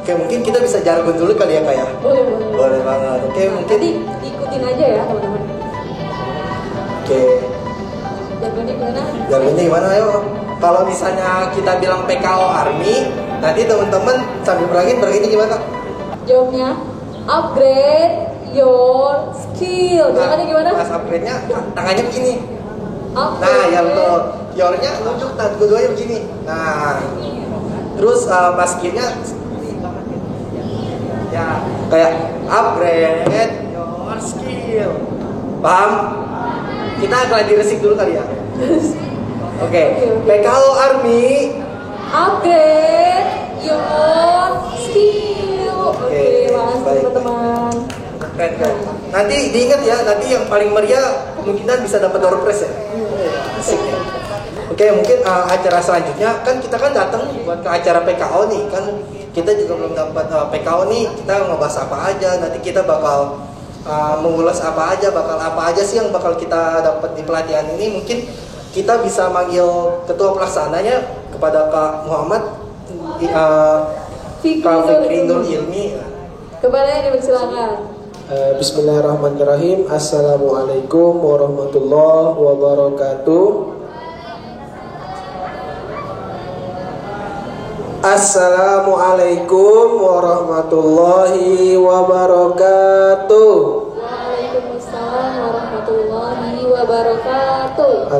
Oke, mungkin kita bisa jargon dulu kali ya Kak ya? Boleh. Boleh banget. Oke, mungkin Jadi ikutin aja ya teman-teman. Oke. Jargonnya gimana? Jargonnya gimana ayo? Kalau misalnya kita bilang PKO Army, nanti teman-teman sambil berangin gimana Kak? Jawabnya upgrade your skill. Gimana gimana? Pas upgrade-nya tangannya begini. Upgrade. Nah, ya betul. Your-nya nunjuk tangan keduanya begini. Nah, terus pas skill-nya ya kayak upgrade your skill. Paham? Kita gladi resik dulu kali ya. Oke. PKO Army Upgrade your skill. Oke, makasih baik. teman-teman. Keren. Nanti diingat ya, nanti yang paling meriah kemungkinan bisa dapat door prize ya. Asik ya. Oke, mungkin acara selanjutnya kan kita kan datang buat ke acara PKO nih kan, kita juga belum dapat PKO nih, kita ngebahas apa aja, nanti kita bakal mengulas apa aja sih yang bakal kita dapat di pelatihan ini. Mungkin kita bisa manggil ketua pelaksananya kepada Kak Muhammad Kak Fikri Nur Ilmi. Kembali dipersilakan. Bismillahirrahmanirrahim. Assalamualaikum warahmatullahi wabarakatuh. Assalamualaikum warahmatullahi wabarakatuh. Waalaikumsalam warahmatullahi wabarakatuh.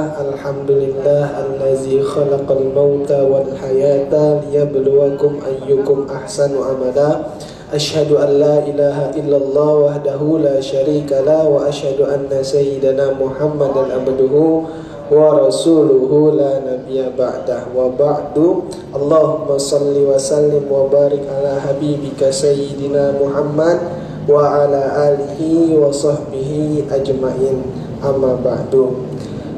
Alhamdulillah allazi khalaqal mauta wal hayata liyabluwakum ayyukum ahsanu amala. Asyhadu an la ilaha illallah wahdahu la syarika la wa asyhadu anna sayyidana Muhammadan abduhu wa rasuluhu la nabiyya ba'dah wa ba'du. Allahumma salli wa sallim wa barik ala habibika sayyidina Muhammad wa ala alihi wa sahbihi ajmain, amma ba'du.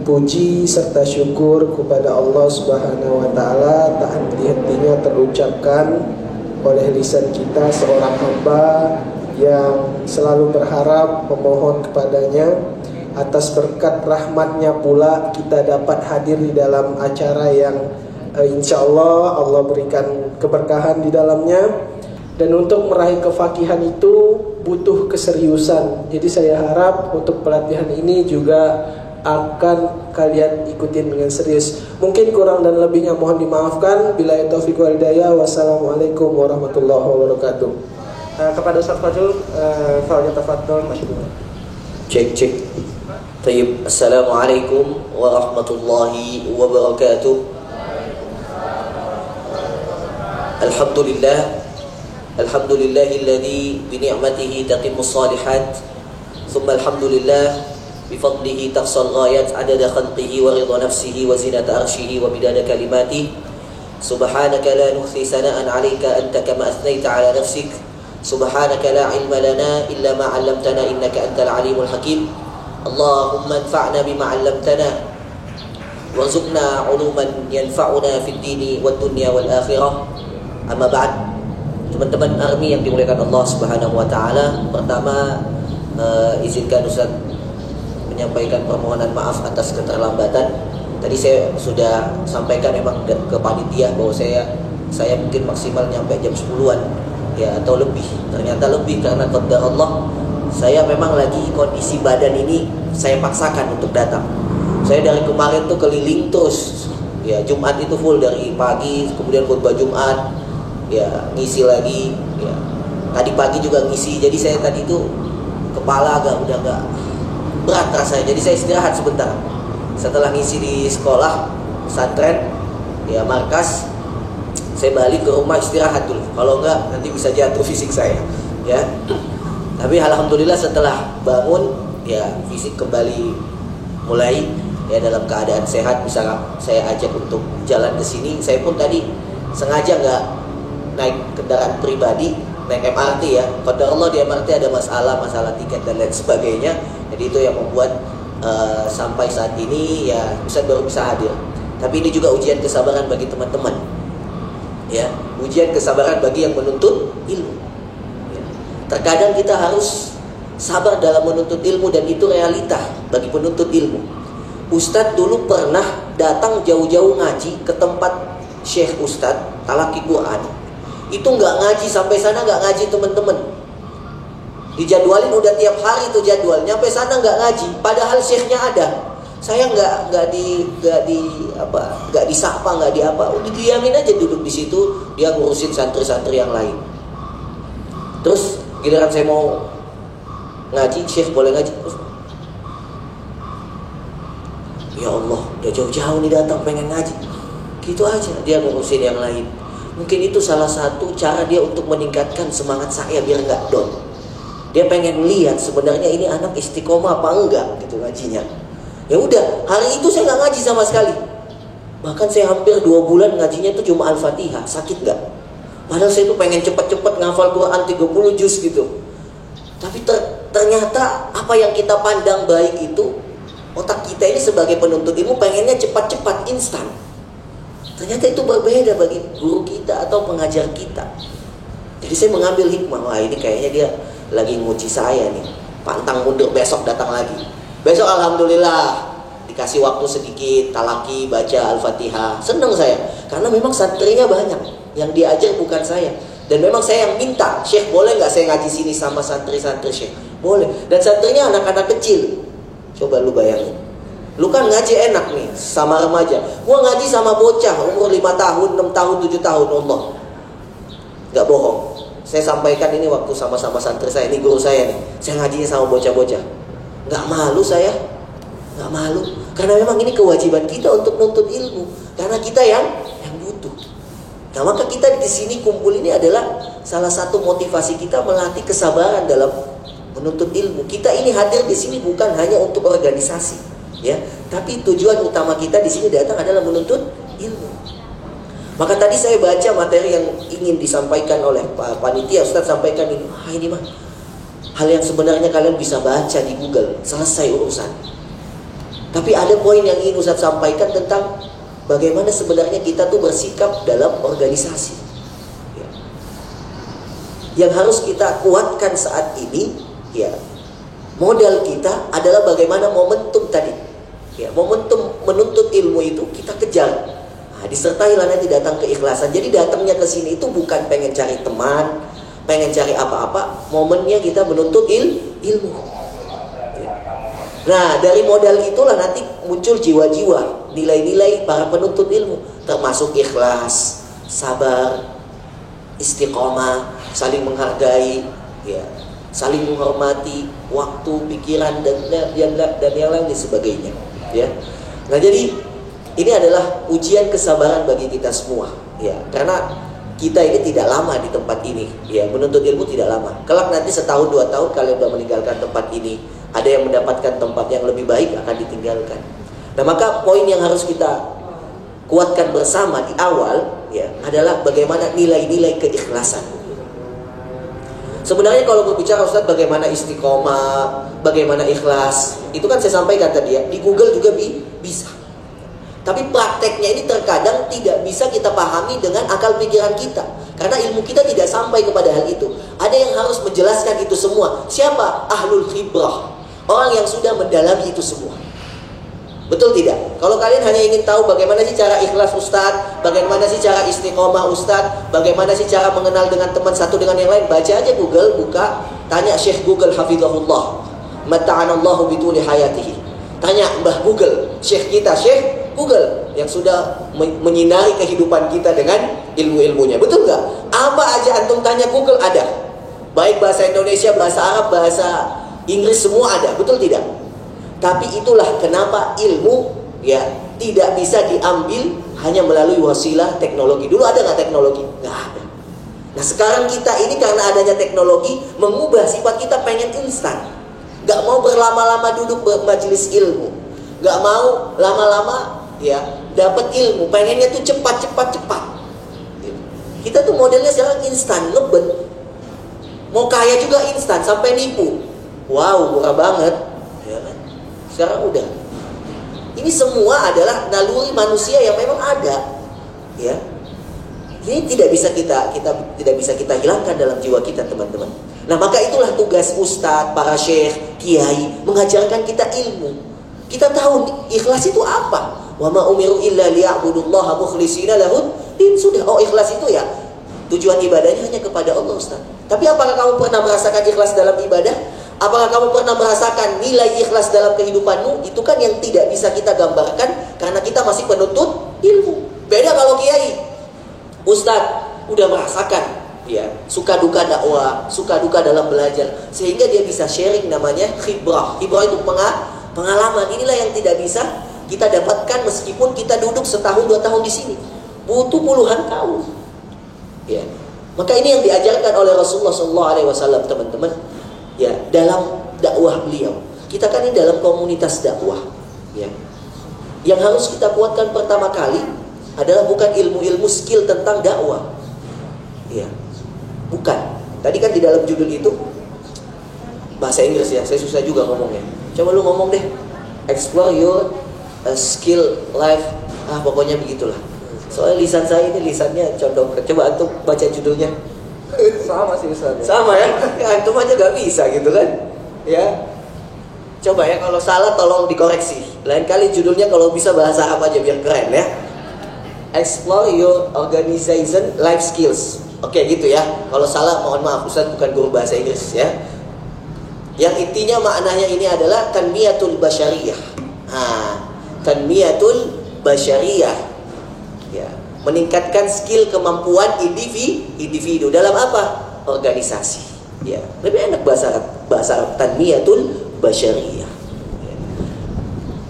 Puji serta syukur kepada Allah Subhanahu wa taala tak henti-hentinya terucapkan oleh lisan kita, seorang hamba yang selalu berharap memohon kepadanya. Atas berkat rahmatnya pula kita dapat hadir di dalam acara yang insya Allah berikan keberkahan di dalamnya. Dan untuk meraih kefakihan itu butuh keseriusan. Jadi saya harap untuk pelatihan ini juga akan kalian ikutin dengan serius. Mungkin kurang dan lebihnya mohon dimaafkan. Billahi taufiq wal hidayah. Wassalamualaikum warahmatullahi wabarakatuh. Kepada Ustaz Fadul, Fadil tafadhol masyaallah. Cek. Tayyib. Assalamualaikum warahmatullahi wabarakatuh. Alhamdulillahilladzi bi ni'matihi tatimmus shalihat. Tsumma alhamdulillah bifadlihi tafsal ghayat adada khalqihi wa ridha nafsihi wa zinata arshihi wa bidada kalimatihi. Subhanaka la nuhsi sana'an 'alaika anta kama athnayta 'ala nafsik. Subhanaka la 'ilma lana illa ma 'allamtana innaka antal 'alimul hakim. Allahumma anfa'na bima 'allamtana warzuqna 'uluman yanfa'una fid dini wad dunya wal akhirah. Amma ba'd. Teman-teman Army yang dimuliakan Allah Subhanahu wa taala, pertama izinkan Ustaz menyampaikan permohonan maaf atas keterlambatan. Tadi saya sudah sampaikan memang ke panitia bahwa saya mungkin maksimal nyampe jam 10-an ya atau lebih. Ternyata lebih karena qadar Allah. Saya memang lagi kondisi badan ini saya paksakan untuk datang. Saya dari kemarin tuh keliling terus. Ya, Jumat itu full dari pagi, kemudian khutbah Jumat, ya ngisi lagi. Ya. Tadi pagi juga ngisi. Jadi saya tadi tuh kepala udah agak berat rasanya. Jadi saya istirahat sebentar. Setelah ngisi di sekolah pesantren, ya markas, saya balik ke rumah istirahat dulu. Kalau enggak nanti bisa jatuh fisik saya. Ya. Tapi alhamdulillah setelah bangun, ya fisik kembali mulai ya dalam keadaan sehat, bisa saya ajak untuk jalan ke sini. Saya pun tadi sengaja nggak naik kendaraan pribadi, naik MRT ya. Qadar Allah di MRT ada masalah tiket dan lain sebagainya. Jadi itu yang membuat sampai saat ini ya Ustaz baru bisa hadir. Tapi ini juga ujian kesabaran bagi teman-teman. Ya, ujian kesabaran bagi yang menuntut ilmu. Terkadang kita harus sabar dalam menuntut ilmu dan itu realita bagi penuntut ilmu. Ustadz dulu pernah datang jauh-jauh ngaji ke tempat Syekh Ustadz Talaki Quran. itu nggak ngaji sampai sana, nggak ngaji teman-teman. Dijadwalin udah tiap hari tuh jadwal, nyampe sana nggak ngaji, padahal syekhnya ada. Saya nggak disapa, nggak di apa, udah diamin aja duduk di situ, dia ngurusin santri-santri yang lain. Terus giliran saya mau ngaji, syekh boleh ngaji? Ya Allah, udah jauh-jauh nih datang pengen ngaji, gitu aja dia ngurusin yang lain. Mungkin itu salah satu cara dia untuk meningkatkan semangat saya biar nggak down. Dia pengen lihat sebenarnya ini anak istiqomah apa enggak gitu ngajinya. Ya udah, hari itu saya nggak ngaji sama sekali. Bahkan saya hampir 2 bulan ngajinya itu cuma Al-Fatihah. Sakit nggak? Padahal saya tuh pengen cepet-cepet ngafal Quran 30 juz gitu. Tapi ternyata apa yang kita pandang baik itu, otak kita ini sebagai penuntut ilmu pengennya cepat-cepat, instan. Ternyata itu berbeda bagi guru kita atau pengajar kita. Jadi saya mengambil hikmah, wah ini kayaknya dia lagi nguji saya nih, pantang mundur, besok datang lagi. Besok alhamdulillah dikasih waktu sedikit, talaki, baca Al-Fatihah. Seneng saya, karena memang santrinya banyak, yang diajar bukan saya. Dan memang saya yang minta, Syekh boleh nggak saya ngaji sini sama santri-santri Syekh? Boleh. Dan santrinya anak-anak kecil. Coba lu bayangin, lu kan ngaji enak nih sama remaja, gua ngaji sama bocah umur 5 tahun, 6 tahun, 7 tahun, Allah gak bohong. Saya sampaikan ini waktu sama-sama santri saya, ini guru saya nih, saya ngajinya sama bocah-bocah. Gak malu saya, gak malu, karena memang ini kewajiban kita untuk nuntut ilmu, karena kita yang butuh. Nah maka kita di sini kumpul ini adalah salah satu motivasi kita melatih kesabaran dalam menuntut ilmu. Kita ini hadir di sini bukan hanya untuk organisasi, ya, tapi tujuan utama kita di sini datang adalah menuntut ilmu. Maka tadi saya baca materi yang ingin disampaikan oleh Pak Panitia, Ustaz sampaikan ini. Ini mah hal yang sebenarnya kalian bisa baca di Google, selesai urusan. Tapi ada poin yang ingin Ustaz sampaikan tentang bagaimana sebenarnya kita tuh bersikap dalam organisasi, ya. Yang harus kita kuatkan saat ini, ya, modal kita adalah bagaimana momentum tadi, ya, momentum menuntut ilmu itu kita kejar. Nah, disertailah nanti datang keikhlasan. Jadi datangnya ke sini itu bukan pengen cari teman, pengen cari apa-apa, momennya kita menuntut ilmu. Nah, dari modal itulah nanti muncul jiwa-jiwa, nilai-nilai para penuntut ilmu, termasuk ikhlas, sabar, istiqomah, saling menghargai, ya, saling menghormati waktu, pikiran dan yang lain dan sebagainya, ya. Nah, jadi ini adalah ujian kesabaran bagi kita semua, ya, karena kita ini tidak lama di tempat ini, ya, menuntut ilmu tidak lama. Kelak nanti setahun 2 tahun kalian sudah meninggalkan tempat ini, ada yang mendapatkan tempat yang lebih baik akan ditinggalkan. Nah, maka poin yang harus kita kuatkan bersama di awal, ya, adalah bagaimana nilai-nilai keikhlasan. Sebenarnya kalau berbicara Ustaz bagaimana istiqomah, bagaimana ikhlas, itu kan saya sampaikan tadi ya, di Google juga bisa. Tapi prakteknya ini terkadang tidak bisa kita pahami dengan akal pikiran kita, karena ilmu kita tidak sampai kepada hal itu. Ada yang harus menjelaskan itu semua. Siapa? Ahlul khibrah, orang yang sudah mendalami itu semua. Betul tidak? Kalau kalian hanya ingin tahu bagaimana sih cara ikhlas Ustadz, bagaimana sih cara istiqomah Ustadz, bagaimana sih cara mengenal dengan teman satu dengan yang lain, baca aja Google, buka, tanya Syekh Google hafizahullah, mata'anallahu bituli hayatihi. Tanya Mbah Google, Syekh kita, Syekh Google yang sudah menyinari kehidupan kita dengan ilmu-ilmunya. Betul gak? Apa aja antum tanya Google ada. Baik bahasa Indonesia, bahasa Arab, bahasa Inggris, semua ada. Betul tidak? Tapi itulah kenapa ilmu, ya, tidak bisa diambil hanya melalui wasilah teknologi. Dulu ada gak teknologi? Gak ada. Nah sekarang kita ini karena adanya teknologi mengubah sifat kita pengen instan. Gak mau berlama-lama duduk bermajelis ilmu, gak mau lama-lama, ya, dapat ilmu, pengennya tuh cepat. Kita tuh modelnya sekarang instan, ngebet. Mau kaya juga instan, sampai nipu. Wow, murah banget, ya kan? Sekarang udah. Ini semua adalah naluri manusia yang memang ada, ya. Ini tidak bisa kita hilangkan dalam jiwa kita, teman-teman. Nah, maka itulah tugas ustadz, para syekh, kiai, mengajarkan kita ilmu. Kita tahu ikhlas itu apa. Wa ma umiru illa liya'budullaha mukhlishina lahud din. Sudah, oh ikhlas itu ya Tujuan ibadahnya hanya kepada Allah, Ustaz. Tapi apakah kamu pernah merasakan ikhlas dalam ibadah? Apakah kamu pernah merasakan nilai ikhlas dalam kehidupanmu? Itu kan yang tidak bisa kita gambarkan karena kita masih penuntut ilmu. Beda kalau kiai, Ustaz udah merasakan, ya, suka duka dakwah, suka duka dalam belajar, sehingga dia bisa sharing, namanya khibrah. Khibrah itu pengalaman. Inilah yang tidak bisa kita dapatkan meskipun kita duduk setahun 2 tahun di sini. Butuh puluhan tahun. Ya. Maka ini yang diajarkan oleh Rasulullah SAW, teman-teman. Ya, dalam dakwah beliau. Kita kan ini dalam komunitas dakwah. Ya. Yang harus kita kuatkan pertama kali adalah bukan ilmu-ilmu skill tentang dakwah. Ya. Bukan. Tadi kan di dalam judul itu bahasa Inggris ya, saya susah juga ngomongnya. Coba lu ngomong deh. Explore your skill life. Pokoknya begitulah. Soalnya lisan saya ini lisannya condong. Coba antum baca judulnya. Sama sih Ustaz. Sama ya? Antum aja gak bisa gitu kan? Ya. Coba ya, kalau salah tolong dikoreksi. Lain kali judulnya kalau bisa bahasa Arab aja biar keren ya. Explore your organization life skills. Oke gitu ya. Kalau salah mohon maaf, Ustaz bukan guru bahasa Inggris ya. Yang intinya maknanya ini adalah tanmiyatul basyariyah. Tanmiyatul basyariyah. Ya, meningkatkan skill kemampuan individu dalam apa? Organisasi. Ya, lebih enak bahasa Arab tanmiyatul basyariyah. Ya.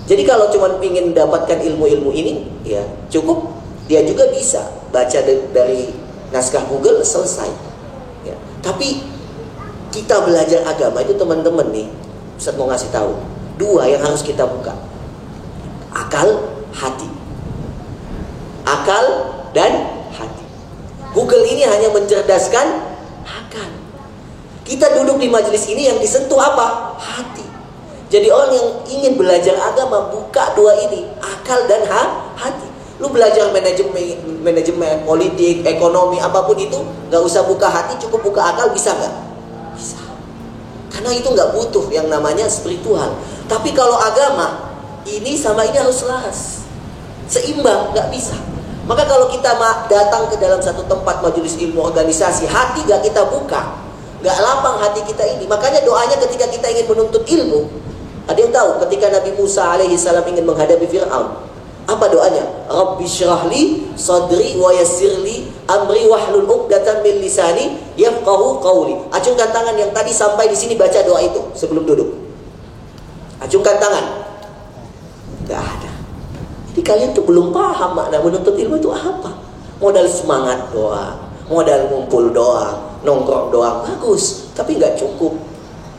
Jadi kalau cuma ingin mendapatkan ilmu-ilmu ini, ya cukup dia juga bisa baca dari naskah Google selesai. Ya. Tapi kita belajar agama itu teman-teman nih, Ustaz mau ngasih tahu 2 yang harus kita buka. Akal, hati. Akal dan hati. Google ini hanya mencerdaskan akal. Kita duduk di majelis ini yang disentuh apa? Hati. Jadi orang yang ingin belajar agama buka 2 ini, akal dan hati. Lu belajar manajemen, politik, ekonomi, apapun itu, nggak usah buka hati, cukup buka akal, bisa nggak? Bisa. Karena itu nggak butuh yang namanya spiritual. Tapi kalau agama, ini sama ini harus selaras, seimbang, nggak bisa. Maka kalau kita datang ke dalam satu tempat majelis ilmu organisasi, hati nggak kita buka, nggak lapang hati kita ini. Makanya doanya ketika kita ingin menuntut ilmu, ada yang tahu ketika Nabi Musa alaihissalam ingin menghadapi Fir'aun, apa doanya? Rabbi syrahli sadri wa yassirli amri wahlul 'uqdatam min lisani yafqahu qawli. Acungkan tangan yang tadi sampai di sini baca doa itu sebelum duduk. Acungkan tangan. Gak ada. Jadi kalian tuh belum paham makna menuntut ilmu itu apa. Modal semangat doang, modal ngumpul doang, nongkrong doang, bagus. Tapi gak cukup.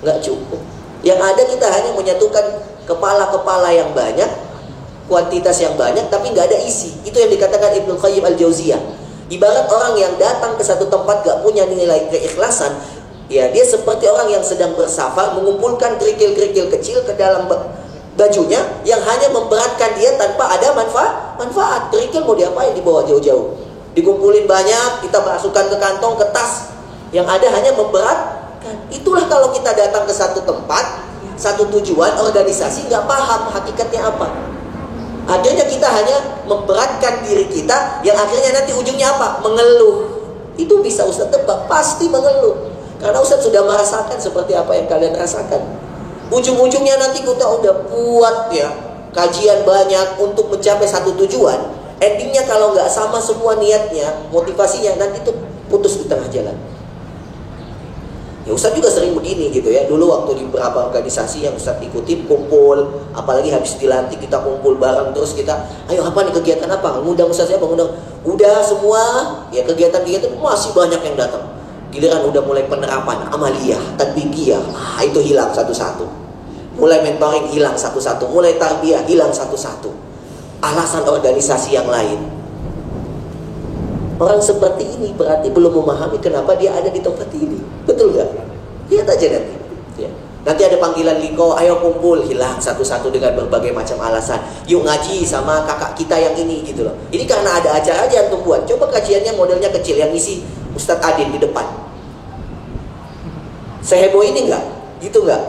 Gak cukup. Yang ada kita hanya menyatukan kepala-kepala yang banyak, kuantitas yang banyak, tapi nggak ada isi. Itu yang dikatakan Ibnu Qayyim al-Jauziyah. Ibarat orang yang datang ke satu tempat gak punya nilai keikhlasan, ya dia seperti orang yang sedang bersafar mengumpulkan kerikil-kerikil kecil ke dalam bajunya yang hanya memberatkan dia tanpa ada manfaat. Kerikil mau diapain, dibawa jauh-jauh, dikumpulin banyak, kita masukkan ke kantong, ke tas, yang ada hanya memberatkan. Itulah kalau kita datang ke satu tempat, satu tujuan, organisasi, nggak paham hakikatnya apa. Akhirnya kita hanya memberatkan diri kita, yang akhirnya nanti ujungnya apa? Mengeluh. Itu bisa Ustaz tebak, pasti mengeluh. Karena Ustaz sudah merasakan seperti apa yang kalian rasakan. Ujung-ujungnya nanti kita udah buat ya kajian banyak untuk mencapai satu tujuan. Endingnya kalau nggak sama semua niatnya, motivasinya, nanti tuh putus di tengah jalan. Ya Ustaz juga sering begini gitu ya. Dulu waktu di beberapa organisasi yang Ustaz ikutin, kumpul, apalagi habis dilantik kita kumpul bareng, terus kita, ayo apa nih kegiatan apa? Ngundang Ustaz siapa? Ngundang. Udah semua, ya kegiatan-kegiatan masih banyak yang datang. Giliran udah mulai penerapan, amaliyah, tadbiqiyah, itu hilang satu-satu. Mulai mentoring hilang satu-satu, mulai tarbiyah hilang satu-satu. Alasan organisasi yang lain. Orang seperti ini berarti belum memahami kenapa dia ada di tempat ini. Betul gak? Lihat aja nanti ya. Nanti ada panggilan liko, ayo kumpul, hilang satu-satu dengan berbagai macam alasan. Yuk ngaji sama kakak kita yang ini gitu loh. Ini karena ada acara aja yang membuat. Coba kajiannya modelnya kecil, yang isi Ustadz Adin di depan. Seheboh ini enggak? Gitu enggak?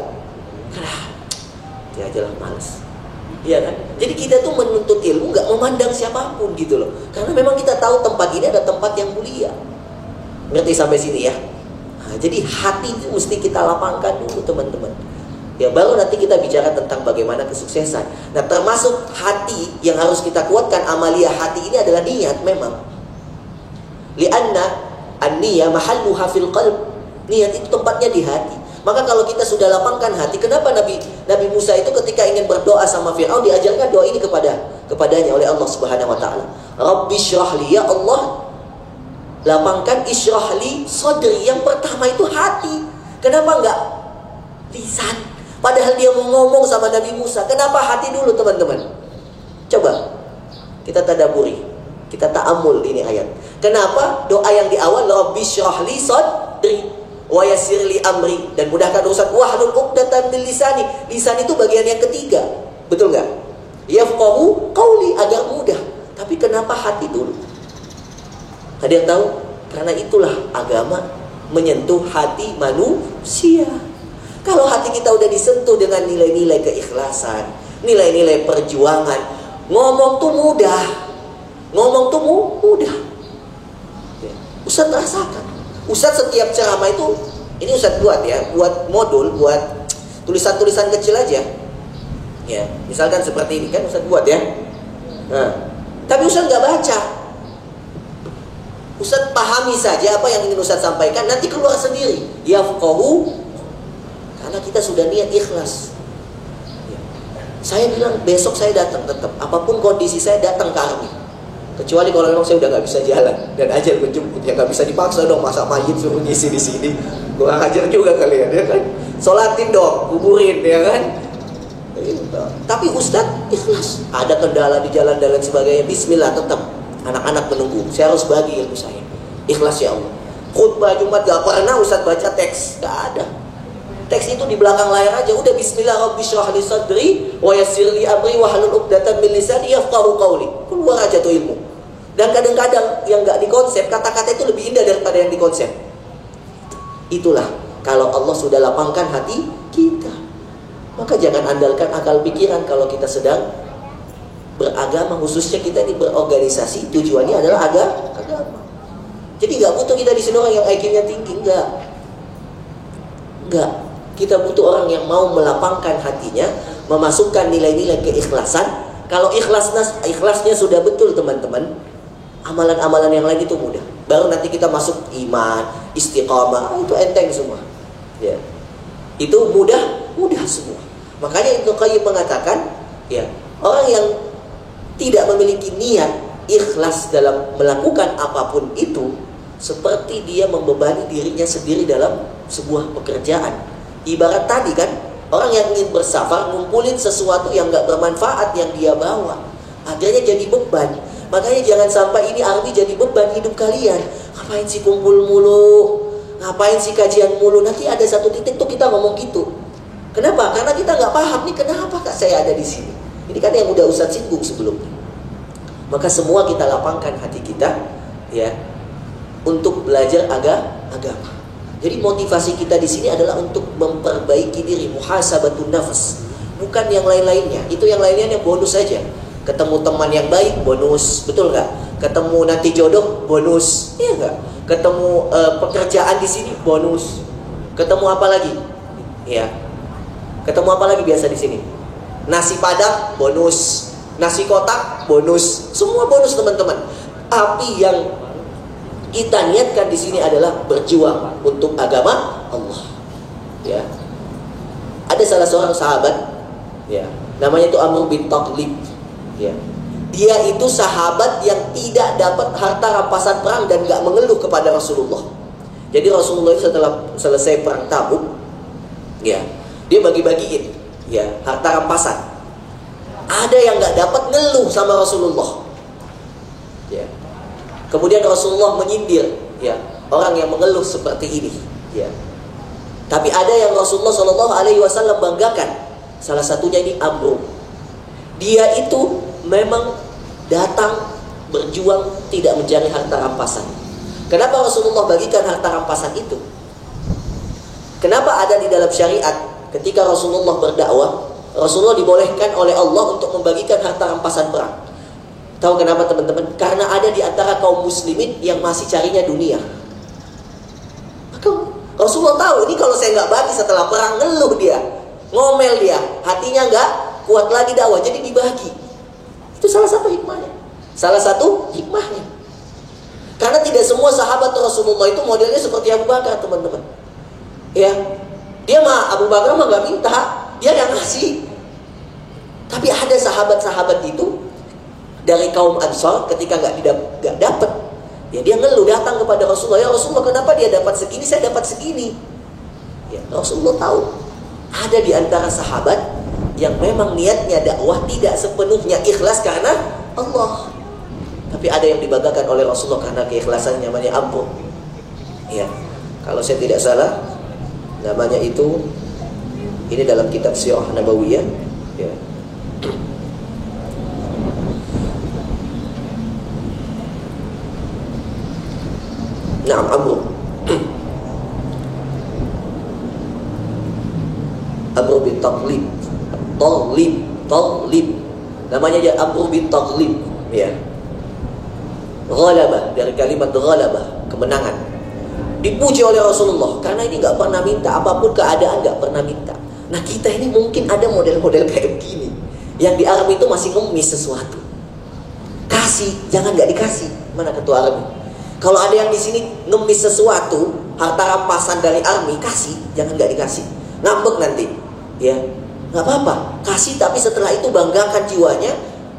Ya aja lah, males. Iya kan? Jadi kita tuh menuntut ilmu nggak memandang siapapun gitu loh. Karena memang kita tahu tempat ini ada tempat yang mulia. Ngerti sampai sini ya? Nah, jadi hati itu mesti kita lapangkan dulu teman-teman. Ya baru nanti kita bicara tentang bagaimana kesuksesan. Nah termasuk hati yang harus kita kuatkan, amalia hati ini adalah niat memang. Lianna an-niyah mahalluha fil qalb. Niat itu tempatnya di hati. Maka kalau kita sudah lapangkan hati, kenapa Nabi Musa itu ketika ingin berdoa sama Fir'aun diajarkan doa ini kepadanya oleh Allah Subhanahu wa taala. Rabbi syrahli, ya Allah, lapangkan isyrahli sadri. Yang pertama itu hati. Kenapa enggak lisan? Padahal dia mau ngomong sama Nabi Musa. Kenapa hati dulu teman-teman? Coba kita tadabburi, kita ta'amul ini ayat. Kenapa doa yang di awal Rabbi syrahli sadri wa yassirli amri, dan mudahkan urusan, wahlul 'uqdatam min lisani. Lisan itu bagian yang ketiga. Betul enggak? Yafqahu qauli, agar mudah. Tapi kenapa hati dulu? Ada yang tahu? Karena itulah agama menyentuh hati manusia. Kalau hati kita udah disentuh dengan nilai-nilai keikhlasan, nilai-nilai perjuangan, ngomong tuh mudah. Ngomong tuh mudah. Ustaz rasakan. Ustaz setiap ceramah itu, ini Ustaz buat ya, buat modul, buat tulisan-tulisan kecil aja. Ya, misalkan seperti ini kan Ustaz buat ya. Nah, tapi Ustaz nggak baca. Ustaz pahami saja apa yang ingin Ustaz sampaikan, nanti keluar sendiri. Yafqahu, karena kita sudah niat ikhlas. Ya. Saya bilang besok saya datang tetap, apapun kondisi saya datang ke Army. Kecuali kalau memang saya udah nggak bisa jalan dan ajal menjemput, ya nggak bisa dipaksa dong, masa mayit suruh ngisi di sini, kurang ajar juga kalian ya kan. Sholatin dong, kuburin ya kan. Tapi Ustadz ikhlas, ada kendala di jalan dan lain sebagainya, bismillah tetap. Anak-anak menunggu, saya harus bagi ilmu saya. Ikhlas ya Allah. Khutbah Jumat gak pernah Ustadz baca teks, gak ada. Teks itu di belakang layar aja, udah bismillah rabbi syrah li sadri wa yassir li amri wahlul 'uqdatam min lisani yafqahu qawli. Keluar aja tuh ilmu. Dan kadang-kadang yang gak dikonsep, kata-kata itu lebih indah daripada yang dikonsep. Itulah kalau Allah sudah lapangkan hati kita. Maka jangan andalkan akal pikiran kalau kita sedang beragama, khususnya kita ini berorganisasi, tujuannya adalah agama. Jadi gak butuh kita di sini orang yang IQ-nya tinggi, enggak. Kita butuh orang yang mau melapangkan hatinya, memasukkan nilai-nilai keikhlasan. Kalau ikhlasnya sudah betul teman-teman, amalan-amalan yang lain itu mudah. Baru nanti kita masuk iman, istiqamah, itu enteng semua. Ya. Itu mudah semua. Makanya Ibnu Qayyim mengatakan, ya, orang yang tidak memiliki niat ikhlas dalam melakukan apapun itu, seperti dia membebani dirinya sendiri dalam sebuah pekerjaan. Ibarat tadi kan, orang yang ingin bersafar ngumpulin sesuatu yang gak bermanfaat yang dia bawa, akhirnya jadi beban. Makanya jangan sampai ini Army jadi beban hidup kalian. Ngapain sih kumpul mulu, ngapain sih kajian mulu. Nanti ada satu titik tuh kita ngomong gitu. Kenapa? Karena kita gak paham nih, kenapa kak saya ada di sini. Ini kan yang udah Ustaz singgung sebelumnya. Maka semua kita lapangkan hati kita, ya, untuk belajar agama. Jadi motivasi kita di sini adalah untuk memperbaiki diri, muhasabatun nafs, bukan yang lain-lainnya. Itu yang lainnya bonus saja. Ketemu teman yang baik, bonus, betul nggak? Ketemu nanti jodoh, bonus, iya nggak? Ketemu pekerjaan di sini, bonus. Ketemu apa lagi? Ya, ketemu apa lagi biasa di sini? Nasi padang, bonus. Nasi kotak, bonus. Semua bonus teman-teman. Tapi yang kita niatkan di sini adalah berjuang untuk agama Allah. Ya. Ada salah seorang sahabat, ya, namanya itu Amr bin Taghlib. Ya. Dia itu sahabat yang tidak dapat harta rampasan perang dan gak mengeluh kepada Rasulullah. Jadi Rasulullah itu setelah selesai perang Tabuk, ya, dia bagi-bagiin, ya, harta rampasan. Ada yang gak dapat ngeluh sama Rasulullah. Ya. Kemudian Rasulullah menyindir, ya, orang yang mengeluh seperti ini, ya. Tapi ada yang Rasulullah SAW banggakan. Salah satunya ini Amr. Dia itu memang datang berjuang, tidak mencari harta rampasan. Kenapa Rasulullah bagikan harta rampasan itu? Kenapa ada di dalam syariat ketika Rasulullah berdakwah, Rasulullah dibolehkan oleh Allah untuk membagikan harta rampasan perang? Tahu kenapa teman-teman? Karena ada di antara kaum muslimin yang masih carinya dunia. Rasulullah tahu ini kalau saya nggak bagi setelah perang, ngeluh dia, ngomel dia, hatinya nggak kuat lagi dakwah, jadi dibagi. Itu salah satu hikmahnya. Salah satu hikmahnya. Karena tidak semua sahabat Rasulullah itu modelnya seperti Abu Bakar, teman-teman. Ya, dia mah Abu Bakar mah nggak minta, dia yang ngasih. Tapi ada sahabat-sahabat itu dari kaum Ansor ketika nggak dapat, ya dia ngeluh datang kepada Rasulullah, ya Rasulullah kenapa dia dapat segini, saya dapat segini. Ya, Rasulullah tahu ada di antara sahabat yang memang niatnya dakwah tidak sepenuhnya ikhlas karena Allah. Tapi ada yang dibanggakan oleh Rasulullah karena keikhlasannya, namanya Amr. Ya, kalau saya tidak salah, namanya itu, ini dalam kitab Sirah Nabawiyah. Ya. Naam, Amr. Amr bin Taghlib. Taghlib. Namanya dia Amr bin Taghlib. Ya. Ghalabah, dari kalimat ghalabah, kemenangan. Dipuji oleh Rasulullah karena ini nggak pernah minta, apapun keadaan nggak pernah minta. Nah, kita ini mungkin ada model-model kayak begini, yang di army itu masih ngemis sesuatu. Kasih, jangan nggak dikasih. Mana ketua army? Kalau ada yang di sini ngemis sesuatu, harta rampasan dari army, kasih, jangan nggak dikasih. Ngambek nanti, ya nggak apa-apa. Kasih, tapi setelah itu banggakan jiwanya,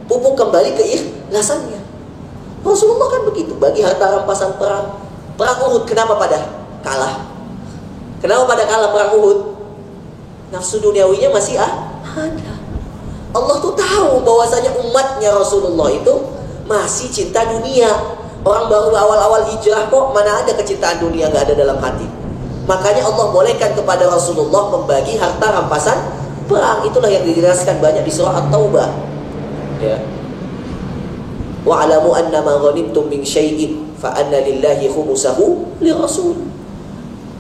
pupuk kembali keikhlasannya. Rasulullah kan begitu, bagi harta rampasan perang. Perang Uhud, kenapa pada kalah? Kenapa pada kalah perang Uhud? Nafsu duniawinya masih ada. Allah tuh tahu bahwasanya umatnya Rasulullah itu masih cinta dunia. Orang baru awal-awal hijrah kok, mana ada kecintaan dunia nggak ada dalam hati. Makanya Allah bolehkan kepada Rasulullah membagi harta rampasan perang. Itulah yang dijelaskan banyak di surah At-Taubah. Ya. Wa'lamu annama ghanimtum min syai'in fa anna lillahi khumusahu lirasul.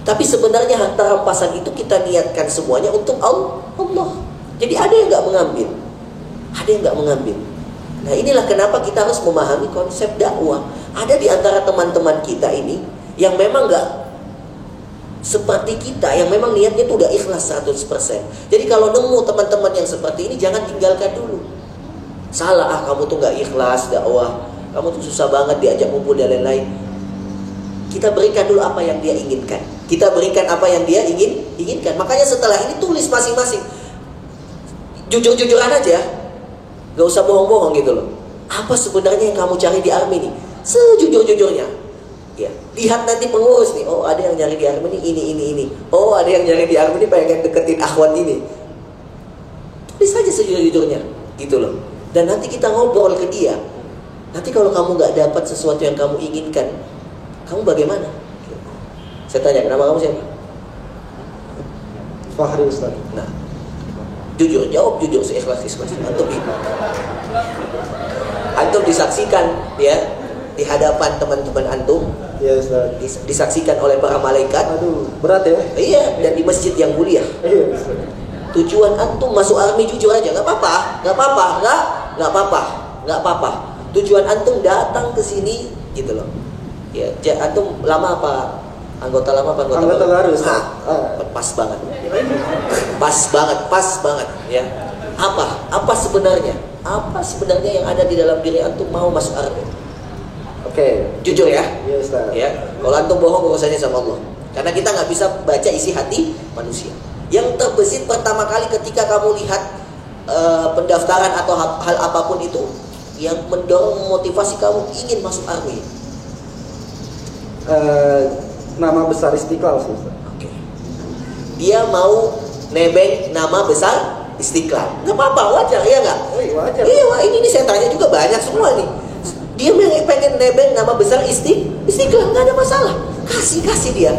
Tapi sebenarnya harta rampasan itu kita niatkan semuanya untuk Allah. Jadi ada yang nggak mengambil, ada yang nggak mengambil. Nah, inilah kenapa kita harus memahami konsep dakwah. Ada di antara teman-teman kita ini yang memang nggak seperti kita, yang memang niatnya itu udah ikhlas 100%. Jadi kalau nemu teman-teman yang seperti ini, jangan tinggalkan dulu. Salah, kamu tuh gak ikhlas dakwah, kamu tuh susah banget diajak ngumpul dan lain-lain. Kita berikan dulu apa yang dia inginkan. Kita berikan apa yang dia inginkan. Makanya setelah ini tulis masing-masing. Jujur-jujuran aja, gak usah bohong-bohong gitu loh. Apa sebenarnya yang kamu cari di army ini? Sejujur-jujurnya. Ya, lihat nanti pengurus nih. Oh, ada yang nyari di army ini. Oh, ada yang nyari di army ini pengen deketin akhwat ini. Tulis saja sejujur-jujurnya, gitu loh. Dan nanti kita ngobrol ke dia. Nanti kalau kamu gak dapat sesuatu yang kamu inginkan, kamu bagaimana? Saya tanya, nama kamu siapa? Fahri Ustaz. Nah, jujur, jawab jujur, seikhlas. Antum disaksikan ya di hadapan teman-teman antum. Ya Ustaz. Disaksikan oleh para malaikat. Aduh, berat ya? Iya, dan di masjid yang mulia. Iya Ustaz. Tujuan antum masuk army jujur aja, nggak apa-apa. Tujuan antum datang ke sini gitu loh. Ya, antum lama apa? Anggota lama apa anggota baru? Nah, pas banget. Pas banget ya. Apa sebenarnya? Apa sebenarnya yang ada di dalam diri antum mau masuk army? Oke. Jujur ya. Iya Ustaz. Ya, kalau antum bohong urusannya sama Allah. Karena kita nggak bisa baca isi hati manusia. Yang terbesit pertama kali ketika kamu lihat pendaftaran atau hal apapun itu yang mendorong motivasi kamu ingin masuk army. Nama besar Istiqlal sih Ustaz. Oke. Dia mau nebeng nama besar Istiqlal. Nggak apa-apa, wajar ya nggak? Wajar. Iya, ini saya tanya juga banyak semua nih. Dia pengen nebeng nama besar Istiqlal, nggak ada masalah. Kasih dia,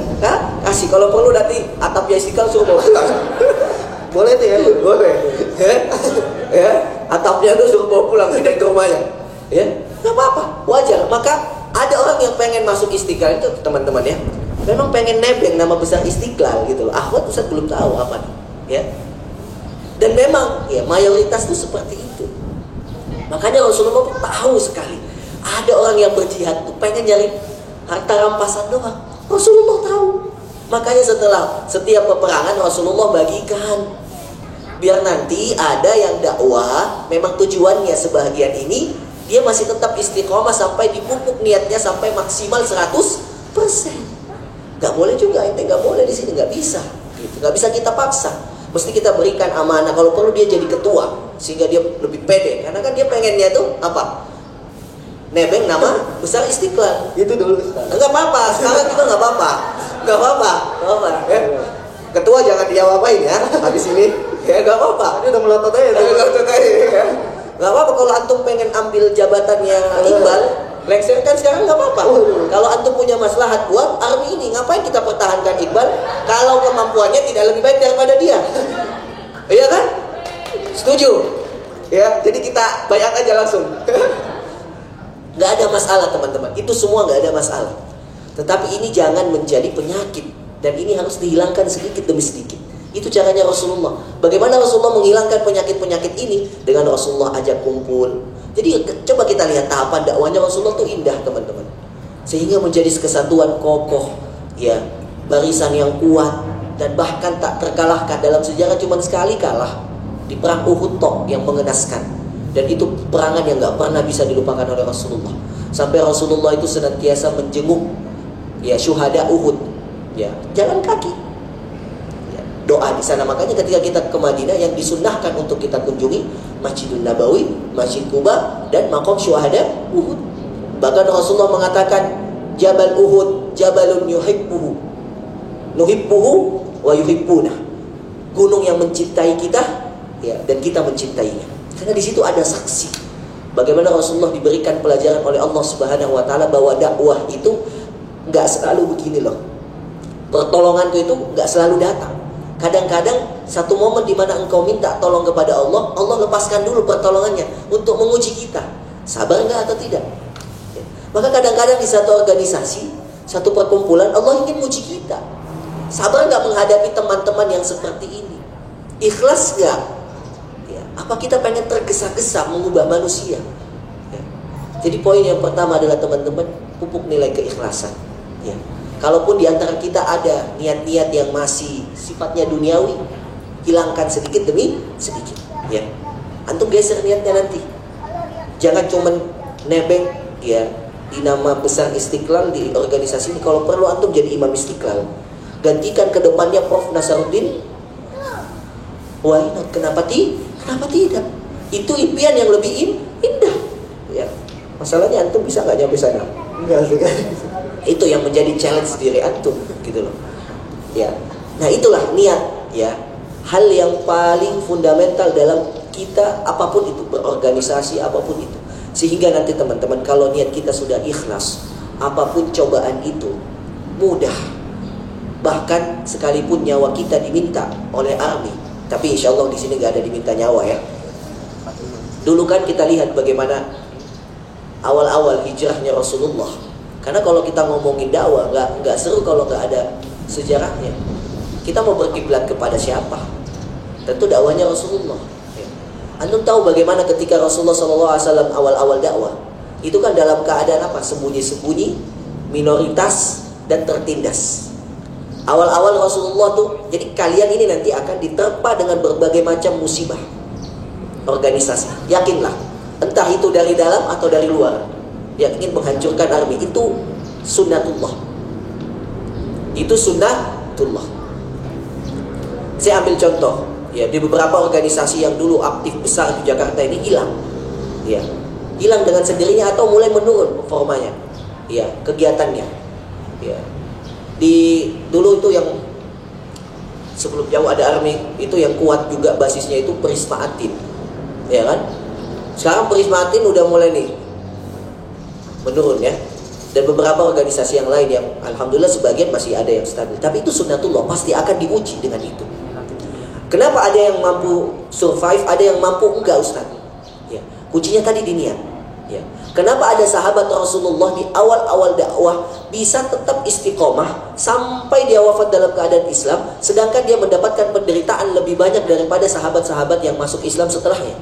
kasih. Kalau perlu nanti atapnya Istiqlal suruh bawa pulang. Boleh tuh ya? Boleh. Ya, atapnya tuh suruh bawa pulang ke rumahnya. Ya, nggak apa-apa, wajar. Maka ada orang yang pengen masuk Istiqlal itu teman-teman ya. Memang pengen nebeng nama besar Istiqlal gitu loh. Akhwat Ustaz belum tahu apa nih, ya. Dan memang ya mayoritas tuh seperti itu. Makanya Rasulullah tuh tahu sekali. Ada orang yang berjihad tuh pengen nyari harta rampasan doang. Rasulullah tahu. Makanya setelah setiap peperangan Rasulullah bagikan, biar nanti ada yang dakwah memang tujuannya sebahagian ini dia masih tetap istiqomah sampai dipupuk niatnya sampai maksimal 100%. Gak boleh juga, ente gak boleh di sini, gak bisa. Gitu. Gak bisa kita paksa. Mesti kita berikan amanah. Kalau perlu dia jadi ketua sehingga dia lebih pede. Karena kan dia pengennya tuh apa? Nebeng nama besar Istiqlal. Itu dulu. Enggak apa-apa. Sekarang juga nggak apa-apa. Nggak apa-apa. Nggak apa. Ya. Ketua jangan dia apain ya. Habis ini ya nggak apa-apa. Dia udah melotot aja. Ya. Nggak apa-apa kalau antum pengen ambil jabatannya Iqbal. Lengser kan sekarang nggak apa-apa. Kalau antum punya maslahat buat army ini, ngapain kita pertahankan Iqbal kalau kemampuannya tidak lebih baik daripada dia? Iya kan? Setuju? Ya, jadi kita bayar aja langsung. Nggak ada masalah teman-teman. Itu semua nggak ada masalah. Tetapi ini jangan menjadi penyakit dan ini harus dihilangkan sedikit demi sedikit. Itu caranya Rasulullah. Bagaimana Rasulullah menghilangkan penyakit-penyakit ini? Dengan Rasulullah ajak kumpul. Jadi coba kita lihat tahapan dakwanya Rasulullah itu indah teman-teman. Sehingga menjadi kesatuan kokoh, ya, barisan yang kuat dan bahkan tak terkalahkan. Dalam sejarah cuma sekali kalah di perang Uhud tok yang mengenaskan. Dan itu perangan yang gak pernah bisa dilupakan oleh Rasulullah. Sampai Rasulullah itu senantiasa menjenguk ya syuhada Uhud, ya, jalan kaki. Doa di sana. Makanya ketika kita ke Madinah yang disunnahkan untuk kita kunjungi Masjidun Nabawi, Masjid Quba dan Maqam Syuhada Uhud. Bahkan Rasulullah mengatakan Jabal Uhud jabalun yuhibbuhu nuhibbuhu wa yuhibbuna. Gunung yang mencintai kita ya dan kita mencintainya. Karena di situ ada saksi bagaimana Rasulullah diberikan pelajaran oleh Allah Subhanahu wa taala bahwa dakwah itu enggak selalu begini loh. Pertolongan itu enggak selalu datang. Kadang-kadang satu momen di mana engkau minta tolong kepada Allah, Allah lepaskan dulu pertolongannya untuk menguji kita. Sabar enggak atau tidak? Ya. Maka kadang-kadang di satu organisasi, satu perkumpulan, Allah ingin menguji kita. Sabar enggak menghadapi teman-teman yang seperti ini? Ikhlas enggak? Ya. Apa kita pengen tergesa-gesa mengubah manusia? Ya. Jadi poin yang pertama adalah teman-teman, pupuk nilai keikhlasan. Ya. Kalaupun di antara kita ada niat-niat yang masih sifatnya duniawi, hilangkan sedikit demi sedikit. Ya, antum geser niatnya nanti. Jangan cuman nebeng ya di nama besar Istiqlal di organisasi ini. Kalau perlu antum jadi imam Istiqlal. Gantikan ke depannya Prof Nasaruddin. Why not? Kenapa tidak? Itu impian yang lebih indah. Ya, masalahnya antum bisa nggak nyampe sana? Enggak sih. Itu yang menjadi challenge diri antum gitu loh. Ya. Nah, itulah niat ya. Hal yang paling fundamental dalam kita apapun itu, berorganisasi apapun itu. Sehingga nanti teman-teman kalau niat kita sudah ikhlas, apapun cobaan itu mudah. Bahkan sekalipun nyawa kita diminta oleh army, tapi insya Allah di sini nggak ada diminta nyawa ya. Dulu kan kita lihat bagaimana awal-awal hijrahnya Rasulullah. Karena kalau kita ngomongin dakwah nggak seru kalau nggak ada sejarahnya. Kita mau berkiblat kepada siapa? Tentu dakwahnya Rasulullah. Antum tahu bagaimana ketika Rasulullah SAW awal-awal dakwah? Itu kan dalam keadaan apa? Sembunyi-sembunyi, minoritas dan tertindas. Awal-awal Rasulullah tuh, jadi kalian ini nanti akan diterpa dengan berbagai macam musibah organisasi. Yakinlah, entah itu dari dalam atau dari luar. Yang ingin menghancurkan army itu sunnatullah. Itu sunnatullah. Saya ambil contoh ya, di beberapa organisasi yang dulu aktif besar di Jakarta ini hilang. Ya. Hilang dengan sendirinya atau mulai menurun performanya. Ya, kegiatannya. Ya. Dulu itu yang sebelum jauh ada army itu yang kuat juga basisnya itu Prisma Atin. Ya kan? Sekarang Prisma Atin udah mulai nih menurun ya. Dan beberapa organisasi yang lain yang alhamdulillah sebagian masih ada yang stabil. Tapi itu sunnatullah, pasti akan diuji dengan itu. Kenapa ada yang mampu survive, ada yang mampu enggak Ustaz? Ya, kuncinya tadi di niat. Ya. Kenapa ada sahabat Rasulullah di awal-awal dakwah bisa tetap istiqomah sampai dia wafat dalam keadaan Islam, sedangkan dia mendapatkan penderitaan lebih banyak daripada sahabat-sahabat yang masuk Islam setelahnya.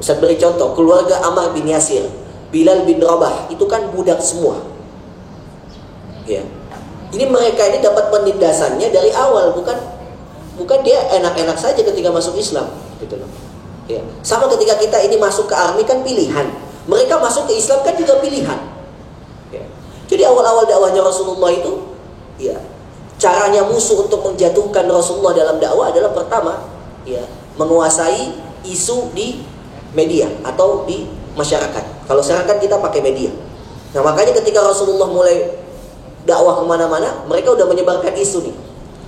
Ustaz beri contoh, keluarga Ammar bin Yasir, Bilal bin Rabah, itu kan budak semua. Ya. Ini mereka ini dapat penindasannya dari awal, bukan dia enak-enak saja ketika masuk Islam, gitu loh. Ya. Sama ketika kita ini masuk ke army kan pilihan. Mereka masuk ke Islam kan juga pilihan. Ya. Jadi awal-awal dakwahnya Rasulullah itu, ya, caranya musuh untuk menjatuhkan Rasulullah dalam dakwah adalah pertama, ya, menguasai isu di media atau di masyarakat. Kalau sekarang kan kita pakai media. Nah makanya ketika Rasulullah mulai dakwah kemana-mana, mereka udah menyebarkan isu nih.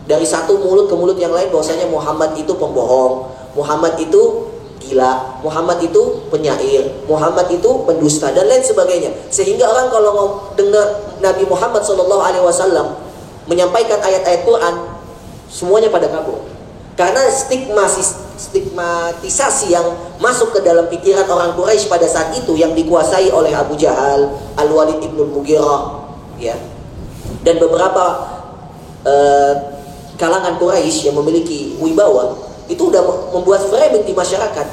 Dari satu mulut ke mulut yang lain bahwasanya Muhammad itu pembohong, Muhammad itu gila, Muhammad itu penyair, Muhammad itu pendusta dan lain sebagainya. Sehingga orang kalau dengar Nabi Muhammad SAW menyampaikan ayat-ayat Quran, semuanya pada kabur. Karena stigmatisasi yang masuk ke dalam pikiran orang Quraisy pada saat itu yang dikuasai oleh Abu Jahal, Al-Walid ibn Mughirah, ya, dan beberapa kalangan Quraisy yang memiliki wibawa, itu udah membuat framing di masyarakat.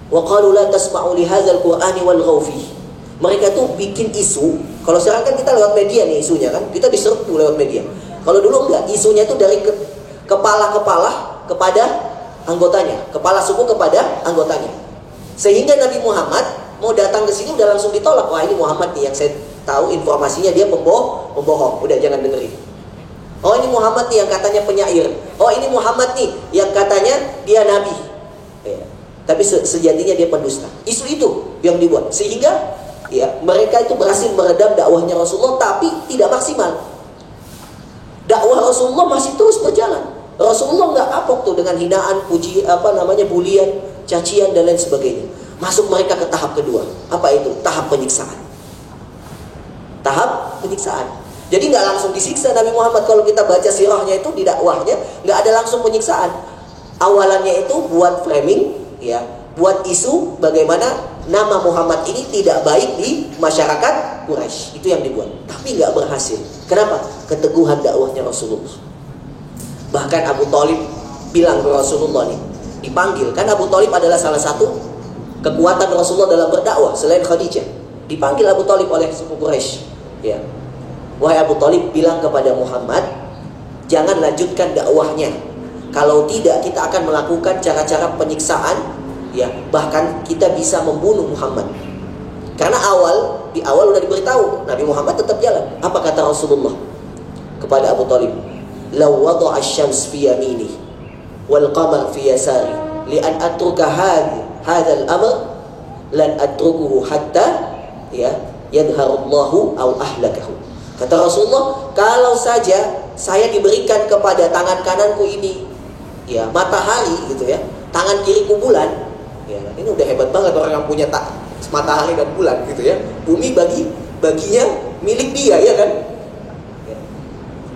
Wa qalu la tasma'u li hadzal qur'ani walghaw fihi. Mereka tuh bikin isu. Kalau sekarang kan kita lewat media nih isunya kan, kita diserbu lewat media. Kalau dulu enggak, isunya itu dari kepala-kepala kepada anggotanya, kepala suku kepada anggotanya. Sehingga Nabi Muhammad mau datang ke sini udah langsung ditolak. Wah, ini Muhammad nih yang saya tahu informasinya dia pembohong. Udah jangan dengerin. Oh, ini Muhammad nih yang katanya penyair. Oh, ini Muhammad nih yang katanya dia nabi. Ya. Tapi sejatinya dia pendusta. Isu itu yang dibuat. Sehingga ya, mereka itu berhasil meredam dakwahnya Rasulullah tapi tidak maksimal. Dakwah Rasulullah masih terus berjalan. Rasulullah nggak kapok tuh dengan hinaan, bulian, cacian dan lain sebagainya. Masuk mereka ke tahap kedua. Apa itu? Tahap penyiksaan. Tahap penyiksaan. Jadi nggak langsung disiksa Nabi Muhammad. Kalau kita baca sirahnya itu di dakwahnya nggak ada langsung penyiksaan. Awalannya itu buat framing, ya, buat isu bagaimana nama Muhammad ini tidak baik di masyarakat Quraisy. Itu yang dibuat. Tapi nggak berhasil. Kenapa? Keteguhan dakwahnya Rasulullah. Bahkan Abu Thalib bilang ke Rasulullah nih, dipanggil. Kan Abu Thalib adalah salah satu kekuatan Rasulullah dalam berdakwah selain Khadijah. Dipanggil Abu Thalib oleh suku Quraisy. Ya. Wahai Abu Thalib, bilang kepada Muhammad, jangan lanjutkan dakwahnya. Kalau tidak, kita akan melakukan cara-cara penyiksaan, ya, bahkan kita bisa membunuh Muhammad. Karena di awal udah diberitahu, Nabi Muhammad tetap jalan. Apa kata Rasulullah kepada Abu Thalib? Law wada'a asy-syams fi yamini wal qamar fi yasari li an atruka hadzal amr lan atrukuhu hatta ya yadharallahu aw ahlakahu. Kata Rasulullah, kalau saja saya diberikan kepada tangan kananku ini, ya, matahari gitu ya, tangan kiriku bulan, ya, ini udah hebat banget orang yang punya matahari dan bulan gitu ya. Bumi baginya milik dia, ya kan? Ya.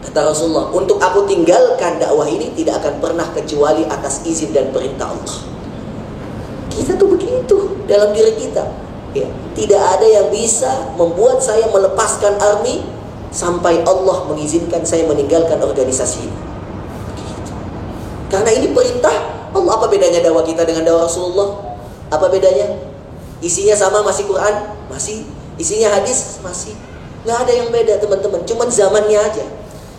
Kata Rasulullah, untuk aku tinggalkan dakwah ini tidak akan pernah kecuali atas izin dan perintah Allah. Kita tuh begitu dalam diri kita. Ya, tidak ada yang bisa membuat saya melepaskan army sampai Allah mengizinkan saya meninggalkan organisasi ini. Begitu. Karena ini perintah Allah. Apa bedanya dakwah kita dengan dakwah Rasulullah? Apa bedanya? Isinya sama, masih Quran, masih. Isinya hadis, masih. Nggak ada yang beda, teman-teman. Cuman zamannya aja.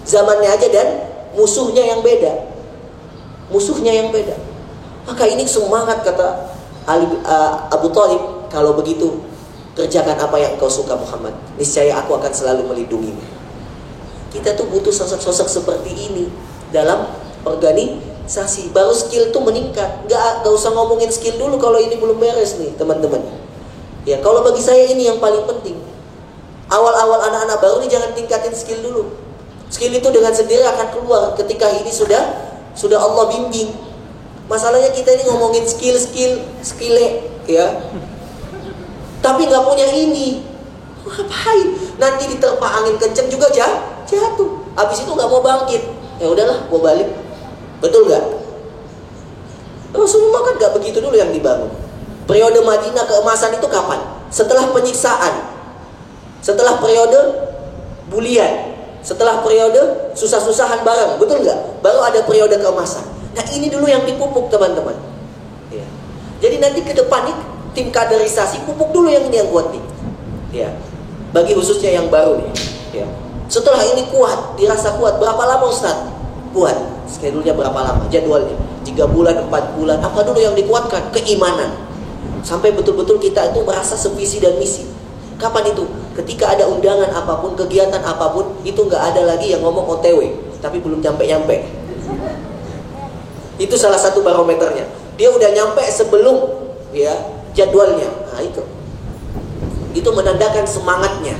Zamannya aja dan musuhnya yang beda. Musuhnya yang beda. Maka ini semangat kata Abu Thalib, kalau begitu kerjakan apa yang kau suka Muhammad, niscaya aku akan selalu melindungimu. Kita tuh butuh sosok-sosok seperti ini dalam organisasi. Baru skill tuh meningkat. Gak usah ngomongin skill dulu kalau ini belum beres nih teman-teman. Ya, kalau bagi saya ini yang paling penting. Awal-awal anak-anak baru nih jangan tingkatin skill dulu. Skill itu dengan sendiri akan keluar ketika ini sudah Allah bimbing. Masalahnya kita ini ngomongin skill, ya. Tapi nggak punya ini, ngapain? Nanti diterpa angin kenceng juga jatuh. Habis itu nggak mau bangkit. Ya udahlah, mau balik. Betul nggak? Rasulullah kan nggak begitu dulu yang dibangun. Periode Madinah keemasan itu kapan? Setelah penyiksaan, setelah periode bulian, setelah periode susah-susahan bareng. Betul nggak? Baru ada periode keemasan. Nah ini dulu yang dipupuk teman-teman. Ya. Jadi nanti ke depan nih tim kaderisasi pupuk dulu yang ini yang kuat nih. Ya. Bagi khususnya yang baru nih. Ya. Setelah ini kuat, dirasa kuat. Berapa lama Ustaz? Kuat. Schedule-nya berapa lama? Jadwalnya 3 bulan, 4 bulan. Apa dulu yang dikuatkan? Keimanan. Sampai betul-betul kita itu merasa sevisi dan misi. Kapan itu? Ketika ada undangan apapun, kegiatan apapun, itu nggak ada lagi yang ngomong OTW, tapi belum nyampe-nyampe. Itu salah satu barometernya. Dia udah nyampe sebelum ya jadwalnya. Nah itu menandakan semangatnya.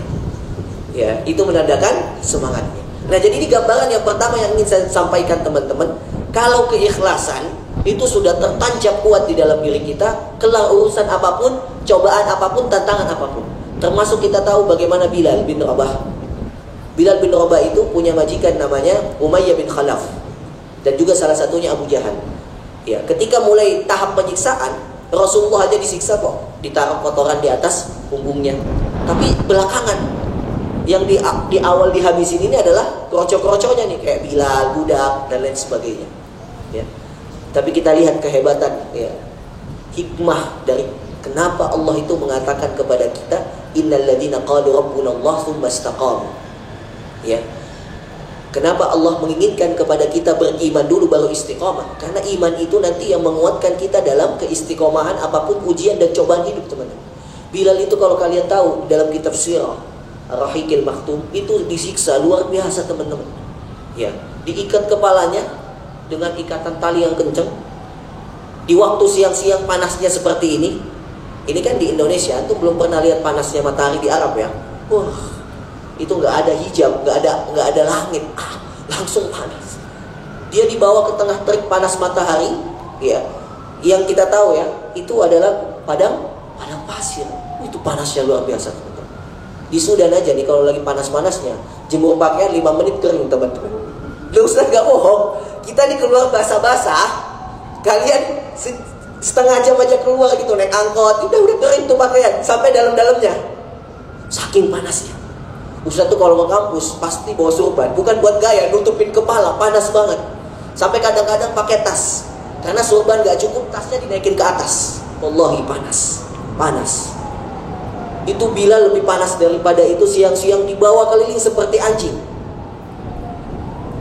Ya, itu menandakan semangatnya. Nah, jadi ini gambaran yang pertama yang ingin saya sampaikan teman-teman. Kalau keikhlasan itu sudah tertancap kuat di dalam diri kita, kelar urusan apapun, cobaan apapun, tantangan apapun. Termasuk kita tahu bagaimana Bilal bin Rabah. Bilal bin Rabah itu punya majikan namanya Umayyah bin Khalaf. Dan juga salah satunya Abu Jahal. Ya, ketika mulai tahap penyiksaan, Rasulullah aja disiksa kok, ditaruh kotoran di atas punggungnya. Tapi belakangan yang di awal dihabisin ini adalah kroco-kroconya nih, kayak Bilal, budak dan lain sebagainya. Ya. Tapi kita lihat kehebatan, ya, hikmah dari kenapa Allah itu mengatakan kepada kita, innal ladzina qalu rabbunallah tsumma istaqamu. Ya. Kenapa Allah menginginkan kepada kita beriman dulu baru istiqomah? Karena iman itu nanti yang menguatkan kita dalam keistiqomahan apapun ujian dan cobaan hidup, teman-teman. Bilal itu kalau kalian tahu dalam kitab sirah Ar-Rahiqil Maktum itu disiksa luar biasa, teman-teman. Ya, diikat kepalanya dengan ikatan tali yang kencang. Di waktu siang-siang panasnya seperti ini. Ini kan di Indonesia, antum belum pernah lihat panasnya matahari di Arab ya. Wah, itu nggak ada hijab, nggak ada langit, langsung panas. Dia dibawa ke tengah terik panas matahari, ya. Yang kita tahu ya, itu adalah padang pasir. Itu panasnya luar biasa, teman-teman. Di Sudan aja nih kalau lagi panas-panasnya, jemur pakaian 5 menit kering, teman-teman. Lu Ustaz nggak bohong, kita nih keluar basah-basah, kalian setengah jam aja keluar gitu naik angkot, udah kering tuh pakaian sampai dalam-dalamnya, saking panasnya. Ustaz tuh kalau ke kampus pasti bawa surban, bukan buat gaya, nutupin kepala, panas banget. Sampai kadang-kadang pakai tas, karena surban gak cukup, tasnya dinaikin ke atas. Wallahi panas. Itu Bilal lebih panas daripada itu, siang-siang dibawa keliling seperti anjing.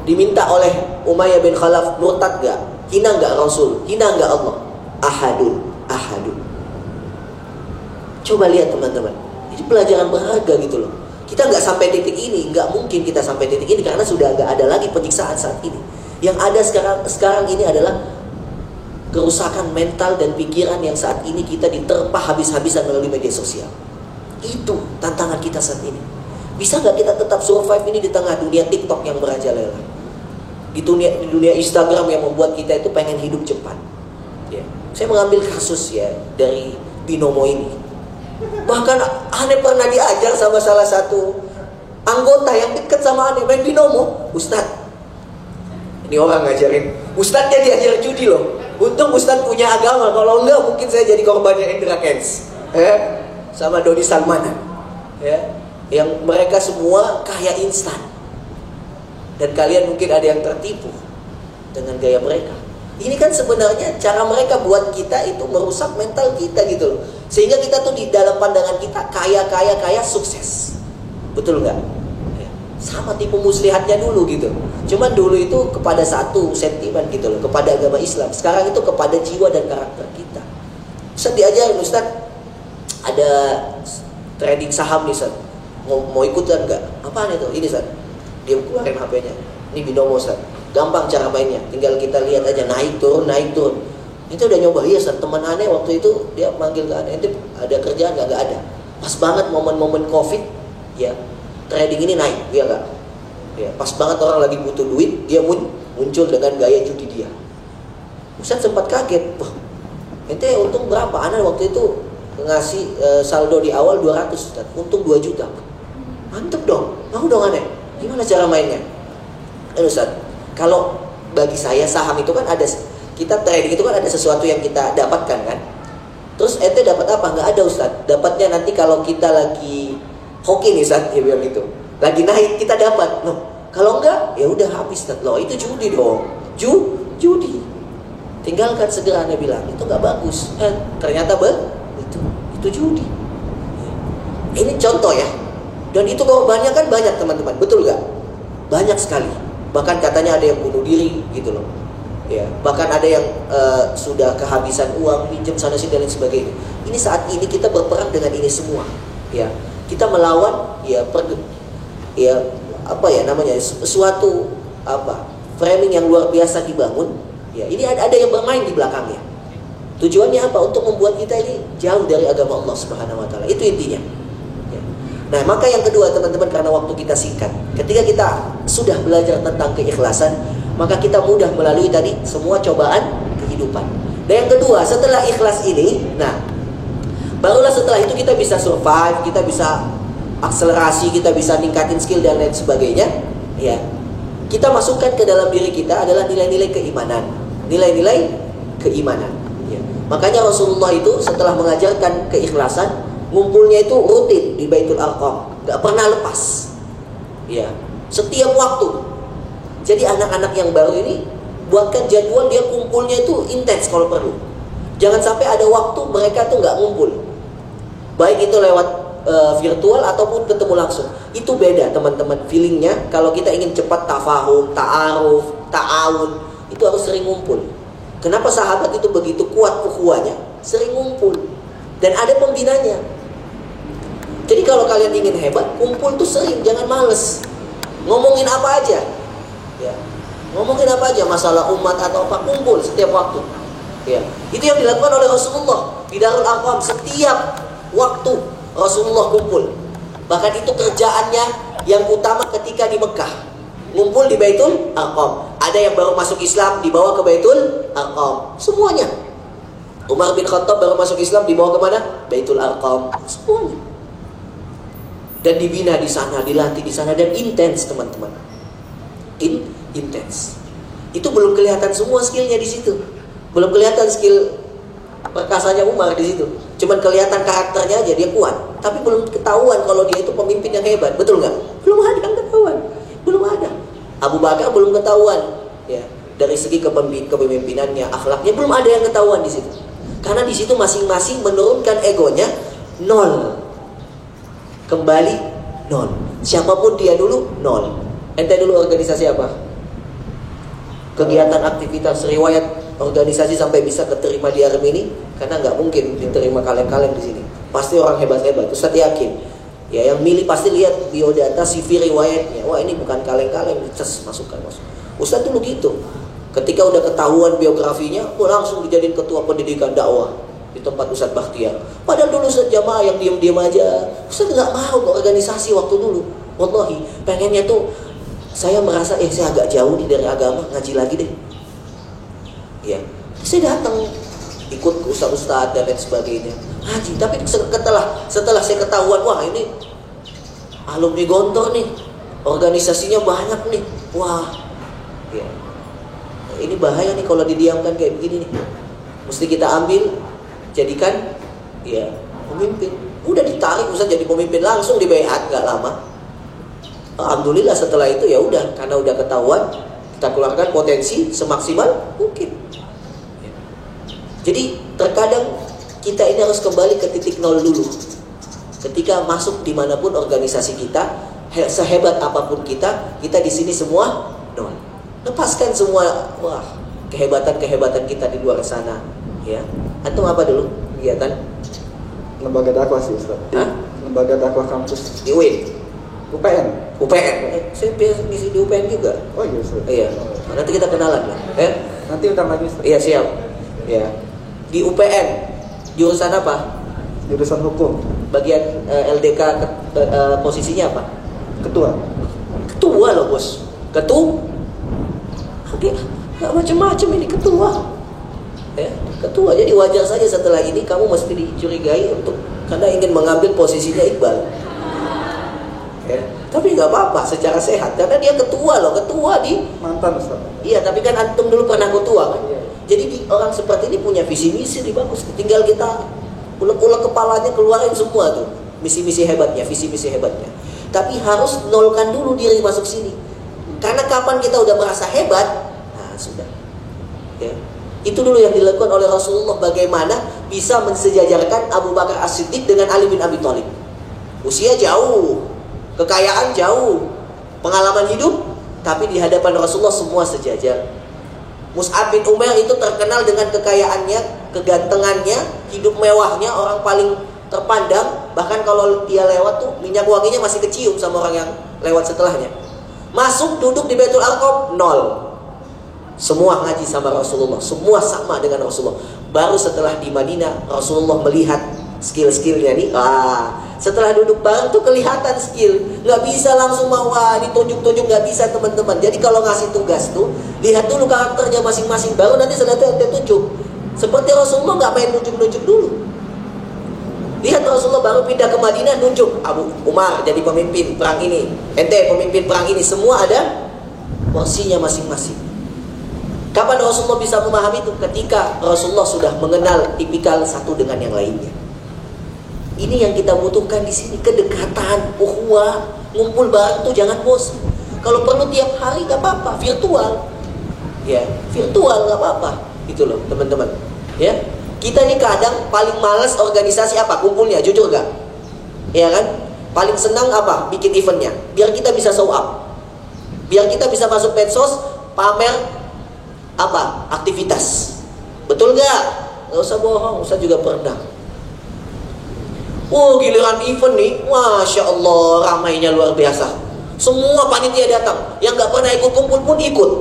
Diminta oleh Umayyah bin Khalaf, murtad gak? Hina gak Rasul? Hina gak Allah? Ahadun. Coba lihat teman-teman, ini pelajaran berharga gitu loh. Kita nggak sampai titik ini, nggak mungkin kita sampai titik ini karena sudah nggak ada lagi penyiksaan saat ini. Yang ada sekarang ini adalah kerusakan mental dan pikiran yang saat ini kita diterpa habis-habisan melalui media sosial. Itu tantangan kita saat ini. Bisa nggak kita tetap survive ini di tengah dunia TikTok yang merajalela, di dunia Instagram yang membuat kita itu pengen hidup cepat. Ya. Saya mengambil kasus ya dari Binomo ini. Bahkan Ane pernah diajar sama salah satu anggota yang dekat sama Ane main binomo. Ustaz, ini orang ngajarin, Ustaznya diajar judi loh. Untung Ustaz punya agama, kalau enggak mungkin saya jadi korbannya Indra Kents sama Dodi Salmanan ya, yang mereka semua kaya instan. Dan kalian mungkin ada yang tertipu dengan gaya mereka. Ini kan sebenarnya cara mereka buat kita itu merusak mental kita gitu loh. Sehingga kita tuh di dalam pandangan kita kaya sukses. Betul nggak? Ya. Sama tipu muslihatnya dulu gitu. Cuman dulu itu kepada satu sentimen gitu loh, kepada agama Islam. Sekarang itu kepada jiwa dan karakter kita. Ustaz diajarin, Ustaz ada trading saham nih Ustaz. Mau ikutan nggak? Apaan itu? Ini Ustaz. Dia keluarin HP-nya. Ini binomo Ustaz. Gampang cara mainnya, tinggal kita lihat aja naik turun. Itu udah nyoba, iya Ustaz. Teman Ane waktu itu dia manggil ke Ane, itu ada kerjaan nggak ada. Pas banget momen-momen Covid, ya trading ini naik, ya nggak? Ya, pas banget orang lagi butuh duit, dia muncul dengan gaya judi dia. Ustaz sempat kaget, wah, ente untung berapa? Ane waktu itu ngasih saldo di awal 200 Ustaz, untung 2 juta. Mantep dong, mau dong Ane. Gimana cara mainnya? Ustaz, kalau bagi saya saham itu kan ada, kita trading itu kan ada sesuatu yang kita dapatkan kan. Terus ente dapat apa? Nggak ada Ustaz. Dapatnya nanti kalau kita lagi hoki nih Ustaz, dia bilang gitu. Lagi naik kita dapat. Loh, kalau enggak ya udah habis Ustaz. Loh, itu judi dong. Judi. Tinggalkan segera, dia bilang. Itu nggak bagus. Ternyata itu judi. Ini contoh ya. Dan itu korbannya kan banyak teman-teman, betul gak? Banyak sekali. Bahkan katanya ada yang bunuh diri gitu loh. Ya, bahkan ada yang sudah kehabisan uang, pinjam sana sini dan lain sebagainya. Ini saat ini kita berperang dengan ini semua. Ya, kita melawan suatu framing yang luar biasa dibangun. Ya, ini ada yang bermain di belakangnya. Tujuannya apa? Untuk membuat kita ini jauh dari agama Allah Subhanahu wa taala. Itu intinya. Ya. Nah, maka yang kedua teman-teman, karena waktu kita singkat, ketika kita sudah belajar tentang keikhlasan, maka kita mudah melalui tadi semua cobaan kehidupan. Dan yang kedua, setelah ikhlas ini, nah, barulah setelah itu kita bisa survive, kita bisa akselerasi, kita bisa ningkatin skill dan lain sebagainya. Ya, kita masukkan ke dalam diri kita adalah nilai-nilai keimanan, nilai-nilai keimanan. Ya. Makanya Rasulullah itu setelah mengajarkan keikhlasan, ngumpulnya itu rutin di Baitul Arqam, gak pernah lepas. Ya, setiap waktu. Jadi anak-anak yang baru ini buatkan jadwal dia kumpulnya itu intens kalau perlu. Jangan sampai ada waktu mereka tuh nggak ngumpul. Baik itu lewat virtual ataupun ketemu langsung. Itu beda teman-teman feelingnya. Kalau kita ingin cepat tafahum, ta'aruf, ta'awun, itu harus sering ngumpul. Kenapa sahabat itu begitu kuat ukhuwahnya? Sering ngumpul. Dan ada pembinanya. Jadi kalau kalian ingin hebat, kumpul tuh sering, jangan males. Ngomongin apa aja. Ya. Ngomongin apa aja, masalah umat atau apa, kumpul setiap waktu. Ya. Itu yang dilakukan oleh Rasulullah di Darul Arqam. Setiap waktu Rasulullah kumpul. Bahkan itu kerjaannya yang utama ketika di Mekah, ngumpul di Baitul Arqam. Ada yang baru masuk Islam dibawa ke Baitul Arqam, semuanya. Umar bin Khattab baru masuk Islam dibawa kemana? Baitul Arqam, semuanya. Dan dibina di sana, dilatih di sana, dan intens teman-teman. Intens. Itu belum kelihatan semua skillnya di situ. Belum kelihatan skill perkasanya Umar di situ. Cuman kelihatan karakternya aja, dia kuat. Tapi belum ketahuan kalau dia itu pemimpin yang hebat, betul nggak? Belum ada yang ketahuan, belum ada. Abu Bakar belum ketahuan, ya. Dari segi kepemimpinannya, akhlaknya belum ada yang ketahuan di situ. Karena di situ masing-masing menurunkan egonya 0. Kembali 0. Siapapun dia dulu 0. Ente dulu organisasi apa? Kegiatan aktivitas riwayat organisasi sampai bisa keterima di army ini, karena nggak mungkin diterima kaleng-kaleng di sini. Pasti orang hebat-hebat, Ustaz yakin. Ya, yang milih pasti lihat biodata, CV riwayatnya. Wah, ini bukan kaleng-kaleng, masukkan. Ustaz dulu gitu. Ketika udah ketahuan biografinya, langsung dijadiin ketua pendidikan dakwah di tempat Ustaz Bakhtiar. Padahal dulu Ustaz jamaah yang diam-diam aja. Ustaz nggak mau ke organisasi waktu dulu. Wallahi, pengennya tuh saya merasa saya agak jauh nih dari agama, ngaji lagi deh. Ya, saya datang ikut ke ustaz-ustaz dan lain sebagainya, ngaji. Tapi setelah saya ketahuan, wah ini alumni Gontor nih, organisasinya banyak nih, wah, ya, ini bahaya nih kalau didiamkan kayak begini nih. Mesti kita ambil, jadikan ya pemimpin. Udah ditarik ustaz jadi pemimpin, langsung di baiat nggak lama. Alhamdulillah setelah itu ya udah, karena udah ketahuan, kita keluarkan potensi semaksimal mungkin. Jadi terkadang kita ini harus kembali ke titik 0 dulu. Ketika masuk dimanapun organisasi kita, sehebat apapun kita di sini semua 0. Lepaskan semua kehebatan kita di luar sana. Ya, antum apa dulu kegiatan? Lembaga dakwah sih Ustaz. Hah? Lembaga dakwah kampus Di UIN. UPN. Saya biasa ngisi di UPN juga. Oh iya Ustaz. Iya. Nanti kita kenalan lah. Nanti undang lagi Ustaz. Iya siap. Ya. Di UPN jurusan apa? Jurusan hukum. Bagian LDK posisinya apa? Ketua. Ketua loh bos. Ketua. Oke. Gak macam-macam ini ketua. Ya, ketua. Jadi wajar saja setelah ini kamu mesti dicurigai karena ingin mengambil posisinya Iqbal. Ya. Tapi nggak apa-apa secara sehat karena dia ketua loh, ketua di mantan Ustaz. Iya, tapi kan antum dulu pernah ketua kan. Iya. Jadi orang seperti ini punya visi misi bagus. Tinggal kita ulek-ulek kepalanya, keluarin semua tuh misi-misi hebatnya, visi misi hebatnya. Tapi harus nolkan dulu diri masuk sini. Karena kapan kita udah merasa hebat, nah sudah. Ya. Itu dulu yang dilakukan oleh Rasulullah, bagaimana bisa mensejajarkan Abu Bakar As-Siddiq dengan Ali bin Abi Thalib. Usia jauh. Kekayaan jauh, pengalaman hidup, tapi di hadapan Rasulullah semua sejajar. Mus'ab bin Umair itu terkenal dengan kekayaannya, kegantengannya, hidup mewahnya, orang paling terpandang. Bahkan kalau dia lewat tuh minyak wanginya masih kecium sama orang yang lewat setelahnya. Masuk duduk di Baitul Arqam, nol. Semua ngaji sama Rasulullah, semua sama dengan Rasulullah. Baru setelah di Madinah Rasulullah melihat skill-skillnya nih. Setelah duduk bareng tuh kelihatan skill. Nggak bisa langsung wah ditunjuk-tunjuk, nggak bisa teman-teman. Jadi kalau ngasih tugas tuh lihat dulu karakternya masing-masing, baru nanti setelah itu ente tunjuk. Seperti Rasulullah nggak main nunjuk-nunjuk dulu. Lihat Rasulullah baru pindah ke Madinah, nunjuk Abu Umar jadi pemimpin perang ini, ente pemimpin perang ini. Semua ada porsinya masing-masing. Kapan Rasulullah bisa memahami itu? Ketika Rasulullah sudah mengenal tipikal satu dengan yang lainnya. Ini yang kita butuhkan di sini, kedekatan, ukhuwah, ngumpul bareng tuh jangan bosan. Kalau perlu tiap hari gak apa-apa, virtual. Ya, virtual gak apa-apa. Gitu loh, teman-teman. Ya. Kita nih kadang paling malas organisasi apa? Kumpulnya, jujur gak? Ya kan? Paling senang apa? Bikin eventnya. Biar kita bisa show up. Biar kita bisa masuk medsos, pamer apa? Aktivitas. Betul gak? Gak usah bohong, usah juga pernah. Giliran event nih, Masya Allah, ramainya luar biasa. Semua panitia datang. Yang gak pernah ikut kumpul pun ikut.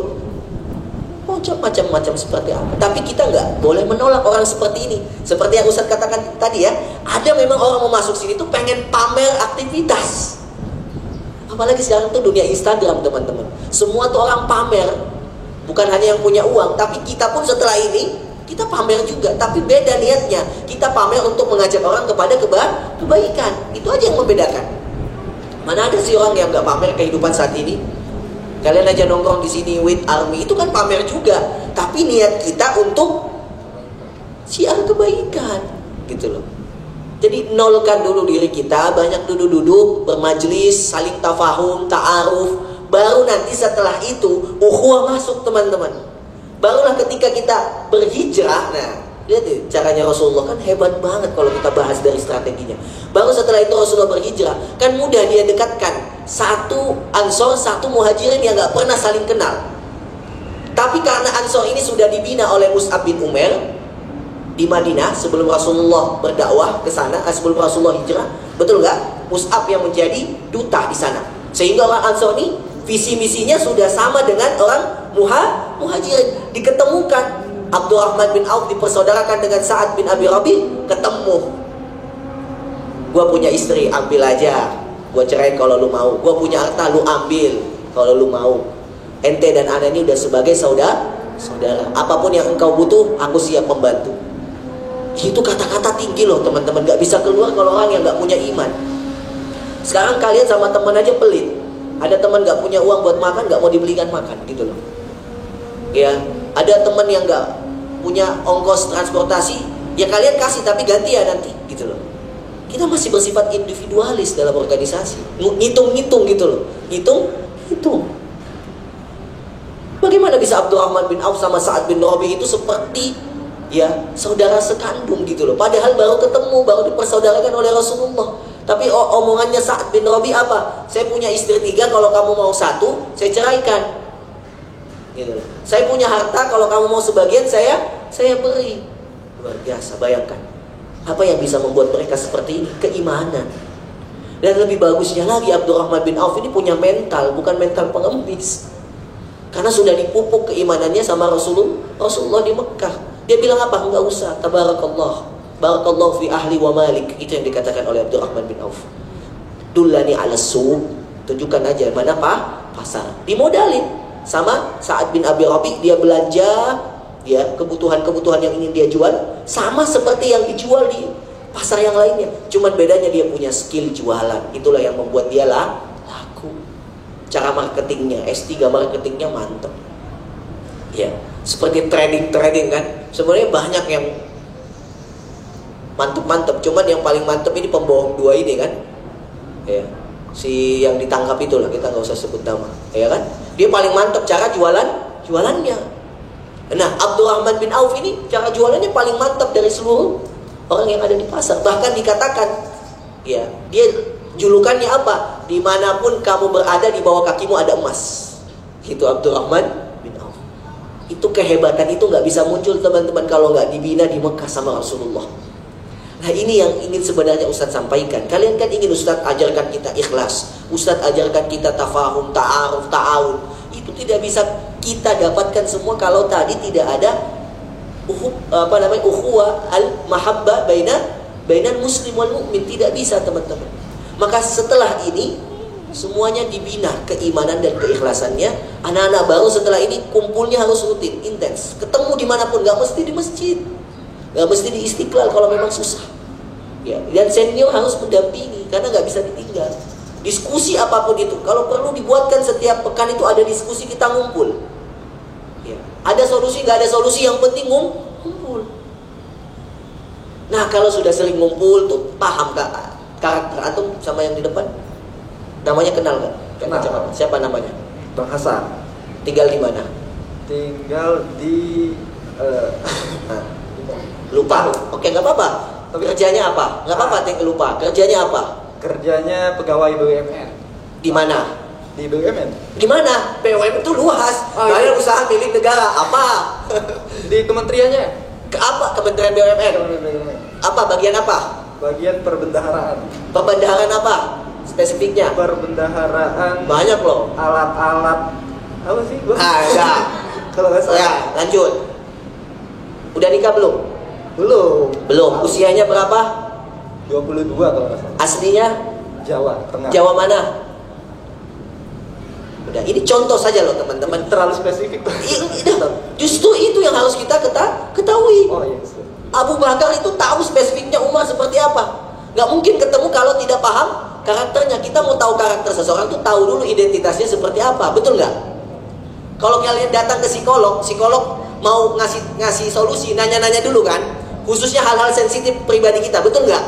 Macam-macam seperti apa. Tapi kita nggak boleh menolak orang seperti ini. Seperti yang Ustaz katakan tadi ya, ada memang orang mau masuk sini tuh pengen pamer aktivitas. Apalagi sekarang tuh dunia Instagram, teman-teman. Semua tuh orang pamer. Bukan hanya yang punya uang, tapi kita pun setelah ini kita pamer juga. Tapi beda niatnya. Kita pamer untuk mengajak orang kepada kebaikan. Itu aja yang membedakan. Mana ada sih orang yang nggak pamer kehidupan saat ini? Kalian aja nongkrong di sini with army, itu kan pamer juga. Tapi niat kita untuk siar kebaikan, gitu loh. Jadi nolkan dulu diri kita, banyak duduk-duduk, bermajlis, saling tafahum, ta'aruf. Baru nanti setelah itu ukhuwah masuk, teman-teman. Barulah ketika kita berhijrah. Nah, lihat deh, caranya Rasulullah kan hebat banget kalau kita bahas dari strateginya. Baru setelah itu Rasulullah berhijrah, kan mudah dia dekatkan. Satu Ansor, satu Muhajirin yang gak pernah saling kenal. Tapi karena Ansor ini sudah dibina oleh Mus'ab bin Umair di Madinah sebelum Rasulullah berdakwah ke sana, sebelum Rasulullah hijrah, betul gak? Mus'ab yang menjadi duta di sana. Sehingga orang Ansor ini visi misinya sudah sama dengan orang Muhajirin. Diketemukan Abdurrahman bin Auf dipersaudarakan dengan Sa'ad bin Abi Rabi, ketemu. Gua punya istri, ambil aja. Gua cerai kalau lu mau. Gua punya harta, lu ambil kalau lu mau. Ente dan anak ini udah sebagai saudara. Apapun yang engkau butuh, aku siap membantu. Itu kata-kata tinggi loh, teman-teman. Gak bisa keluar kalau orang yang gak punya iman. Sekarang kalian sama teman aja pelit. Ada teman gak punya uang buat makan, gak mau dibelikan makan, gitu loh. Ya, ada teman yang gak punya ongkos transportasi, ya kalian kasih tapi ganti ya nanti, gitu loh. Kita masih bersifat individualis dalam organisasi. Ngitung-ngitung gitu loh. Hitung. Bagaimana bisa Abdurrahman bin Auf sama Sa'ad bin Rabi itu seperti ya saudara sekandung gitu loh. Padahal baru ketemu, baru dipersaudarakan oleh Rasulullah. Tapi omongannya Sa'ad bin Rabi apa? Saya punya istri 3, kalau kamu mau 1, saya ceraikan. Gitu loh. Saya punya harta, kalau kamu mau sebagian saya beri. Luar biasa, bayangkan. Apa yang bisa membuat mereka seperti ini? Keimanan. Dan lebih bagusnya lagi, Abdurrahman bin Auf ini punya mental, bukan mental pengemis. Karena sudah dipupuk keimanannya sama Rasulullah di Mekah. Dia bilang apa? Enggak usah, tabarakallah, barakallahu fi ahli wa malik. Itu yang dikatakan oleh Abdurrahman bin Auf. Dullani ala suq, tunjukkan aja mana pasar. Dimodalin sama Sa'ad bin Abi Rabi, dia belanja ya kebutuhan-kebutuhan yang ingin dia jual sama seperti yang dijual di pasar yang lainnya. Cuman bedanya dia punya skill jualan. Itulah yang membuat dia laku. Cara marketingnya, S3 marketingnya mantap. Ya, seperti trading kan. Sebenarnya banyak yang mantap. Cuman yang paling mantap ini pembohong 2 ini kan. Ya, si yang ditangkap itulah, kita nggak usah sebut nama, ya kan. Dia paling mantap cara jualannya. Nah, Abdurrahman bin Auf ini cara jualannya paling mantap dari seluruh orang yang ada di pasar. Bahkan dikatakan, ya, dia Julukannya apa? Dimanapun kamu berada, di bawah kakimu ada emas. Itu Abdurrahman bin Auf. Itu kehebatan itu nggak bisa muncul teman-teman kalau nggak dibina di Mekah sama Rasulullah. Nah ini yang ingin sebenarnya Ustadz sampaikan. Kalian kan ingin Ustadz ajarkan kita ikhlas, Ustadz ajarkan kita tafahum, ta'aruf, ta'awun. Itu tidak bisa kita dapatkan semua kalau tadi tidak ada ukhuwah al-mahabbah bainan muslim wal mu'min. Tidak bisa teman-teman. Maka setelah ini semuanya dibina keimanan dan keikhlasannya. Anak-anak baru setelah ini kumpulnya harus rutin, intens. Ketemu dimanapun, gak mesti di masjid, gak mesti di Istiqlal kalau memang susah. Ya, dan senior harus mendampingi karena gak bisa ditinggal. Diskusi apapun itu, kalau perlu dibuatkan setiap pekan itu ada diskusi, kita ngumpul. Ya, ada solusi, gak ada solusi, yang penting ngumpul. Nah kalau sudah sering ngumpul tuh paham karakter antum sama yang di depan. Namanya kenal gak? Kenal. Siapa namanya? Bang Hasan. Tinggal di mana? Tinggal di Lupa. Oke, nggak apa-apa. Kerjanya apa? Nggak apa-apa, lupa. Kerjanya apa? Kerjanya pegawai BUMN. Di mana? Di BUMN. Di mana? BUMN itu luas. Banyak usaha milik negara. Apa? Di kementeriannya. Ke apa? Kementerian BUMN. Apa? Bagian apa? Bagian perbendaharaan. Perbendaharaan apa? Spesifiknya? Perbendaharaan Banyak loh. alat-alat apa sih? Ya. Kalau nggak salah. Ya, lanjut. Udah nikah belum? Belum. Usianya berapa? 22 kalau nggak salah. Aslinya? Jawa Tengah. Jawa mana? Udah, ini contoh saja loh teman-teman. Terlalu spesifik. Justru itu yang harus kita ketahui. Oh iya. Abu Bakar itu tahu spesifiknya Umar seperti apa. Gak mungkin ketemu kalau tidak paham karakternya. Kita mau tahu karakter seseorang tuh tahu dulu identitasnya seperti apa. Betul nggak? Kalau kalian datang ke psikolog mau ngasih solusi, nanya-nanya dulu kan. Khususnya hal-hal sensitif pribadi kita, betul nggak?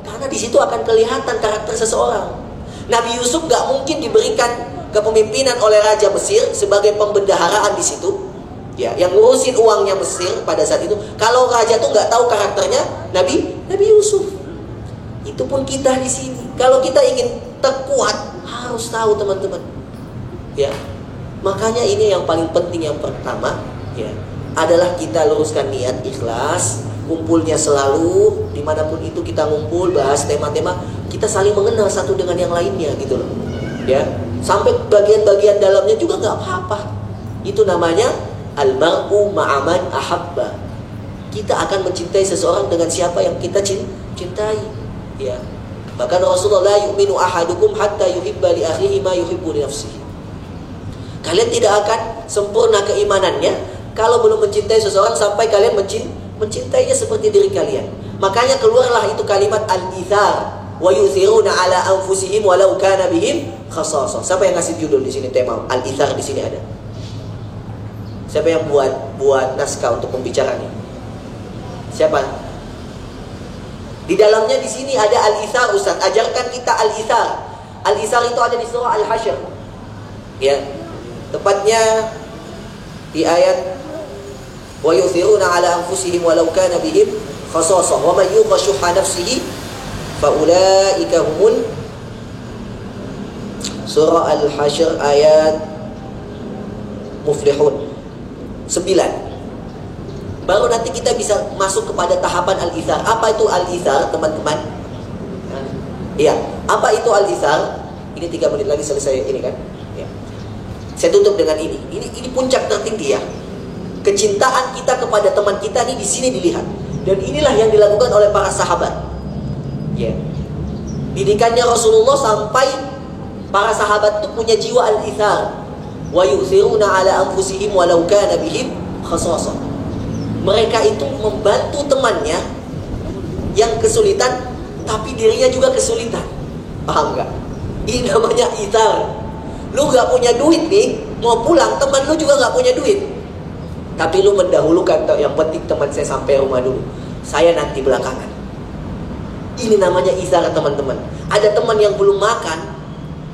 Karena di situ akan kelihatan karakter seseorang. Nabi Yusuf nggak mungkin diberikan kepemimpinan oleh Raja Mesir sebagai pembendaharaan di situ. Ya, yang ngurusin uangnya Mesir pada saat itu. Kalau raja tuh nggak tahu karakternya Nabi Yusuf. Itu pun kita di sini. Kalau kita ingin terkuat harus tahu teman-teman. Ya, makanya ini yang paling penting yang pertama, ya, adalah kita luruskan niat ikhlas. Kumpulnya selalu dimanapun itu kita ngumpul bahas tema-tema, kita saling mengenal satu dengan yang lainnya gitu loh. Ya, sampai bagian-bagian dalamnya juga nggak apa-apa. Itu namanya al-mar'u ma'aman ahabba. Kita akan mencintai seseorang dengan siapa yang kita cintai. Ya. Bahkan Rasulullah yu'minu ahadukum hatta yuhibba li akhihi ma yuhibbu li nafsihi. Kalian tidak akan sempurna keimanannya kalau belum mencintai seseorang sampai kalian mencintainya seperti diri kalian. Makanya keluarlah itu kalimat al-ithar wa yuthiruna ala anfusihim walau kana bihim khasasah. Siapa yang ngasih judul di sini tema al-ithar di sini ada? Siapa yang buat naskah untuk pembicaranya? Siapa? Di dalamnya di sini ada al-ithar, Ustaz. Ajarkan kita al-ithar. Al-ithar itu ada di surah Al-Hasyr. Ya. Tepatnya di ayat wa yuthiruna ala anfusihim walau kana bihim khasasah wa man yuqa shuhha nafsihi fa ulaika humul. Surah Al-Hasyr ayat Muflihun 9. Baru nanti kita bisa masuk kepada tahapan al-ithar. Apa itu al-ithar, teman-teman? Iya, apa itu al-ithar? Ini 3 menit lagi selesai ini kan? Ya. Saya tutup dengan ini. Ini puncak tertinggi ya. Kecintaan kita kepada teman kita ini di sini dilihat. Dan inilah yang dilakukan oleh para sahabat. Ya. Didikannya Rasulullah sampai para sahabat itu punya jiwa al-ithar. Wa yu'thiruna ala anfusihim walau kana bihim khasasah. Mereka itu membantu temannya yang kesulitan, tapi dirinya juga kesulitan. Paham nggak? Ini namanya ithar. Lu nggak punya duit nih, mau pulang, teman lu juga nggak punya duit, tapi lu mendahulukan, yang penting teman saya sampai rumah dulu, saya nanti belakangan. Ini namanya ithar teman-teman. Ada teman yang belum makan,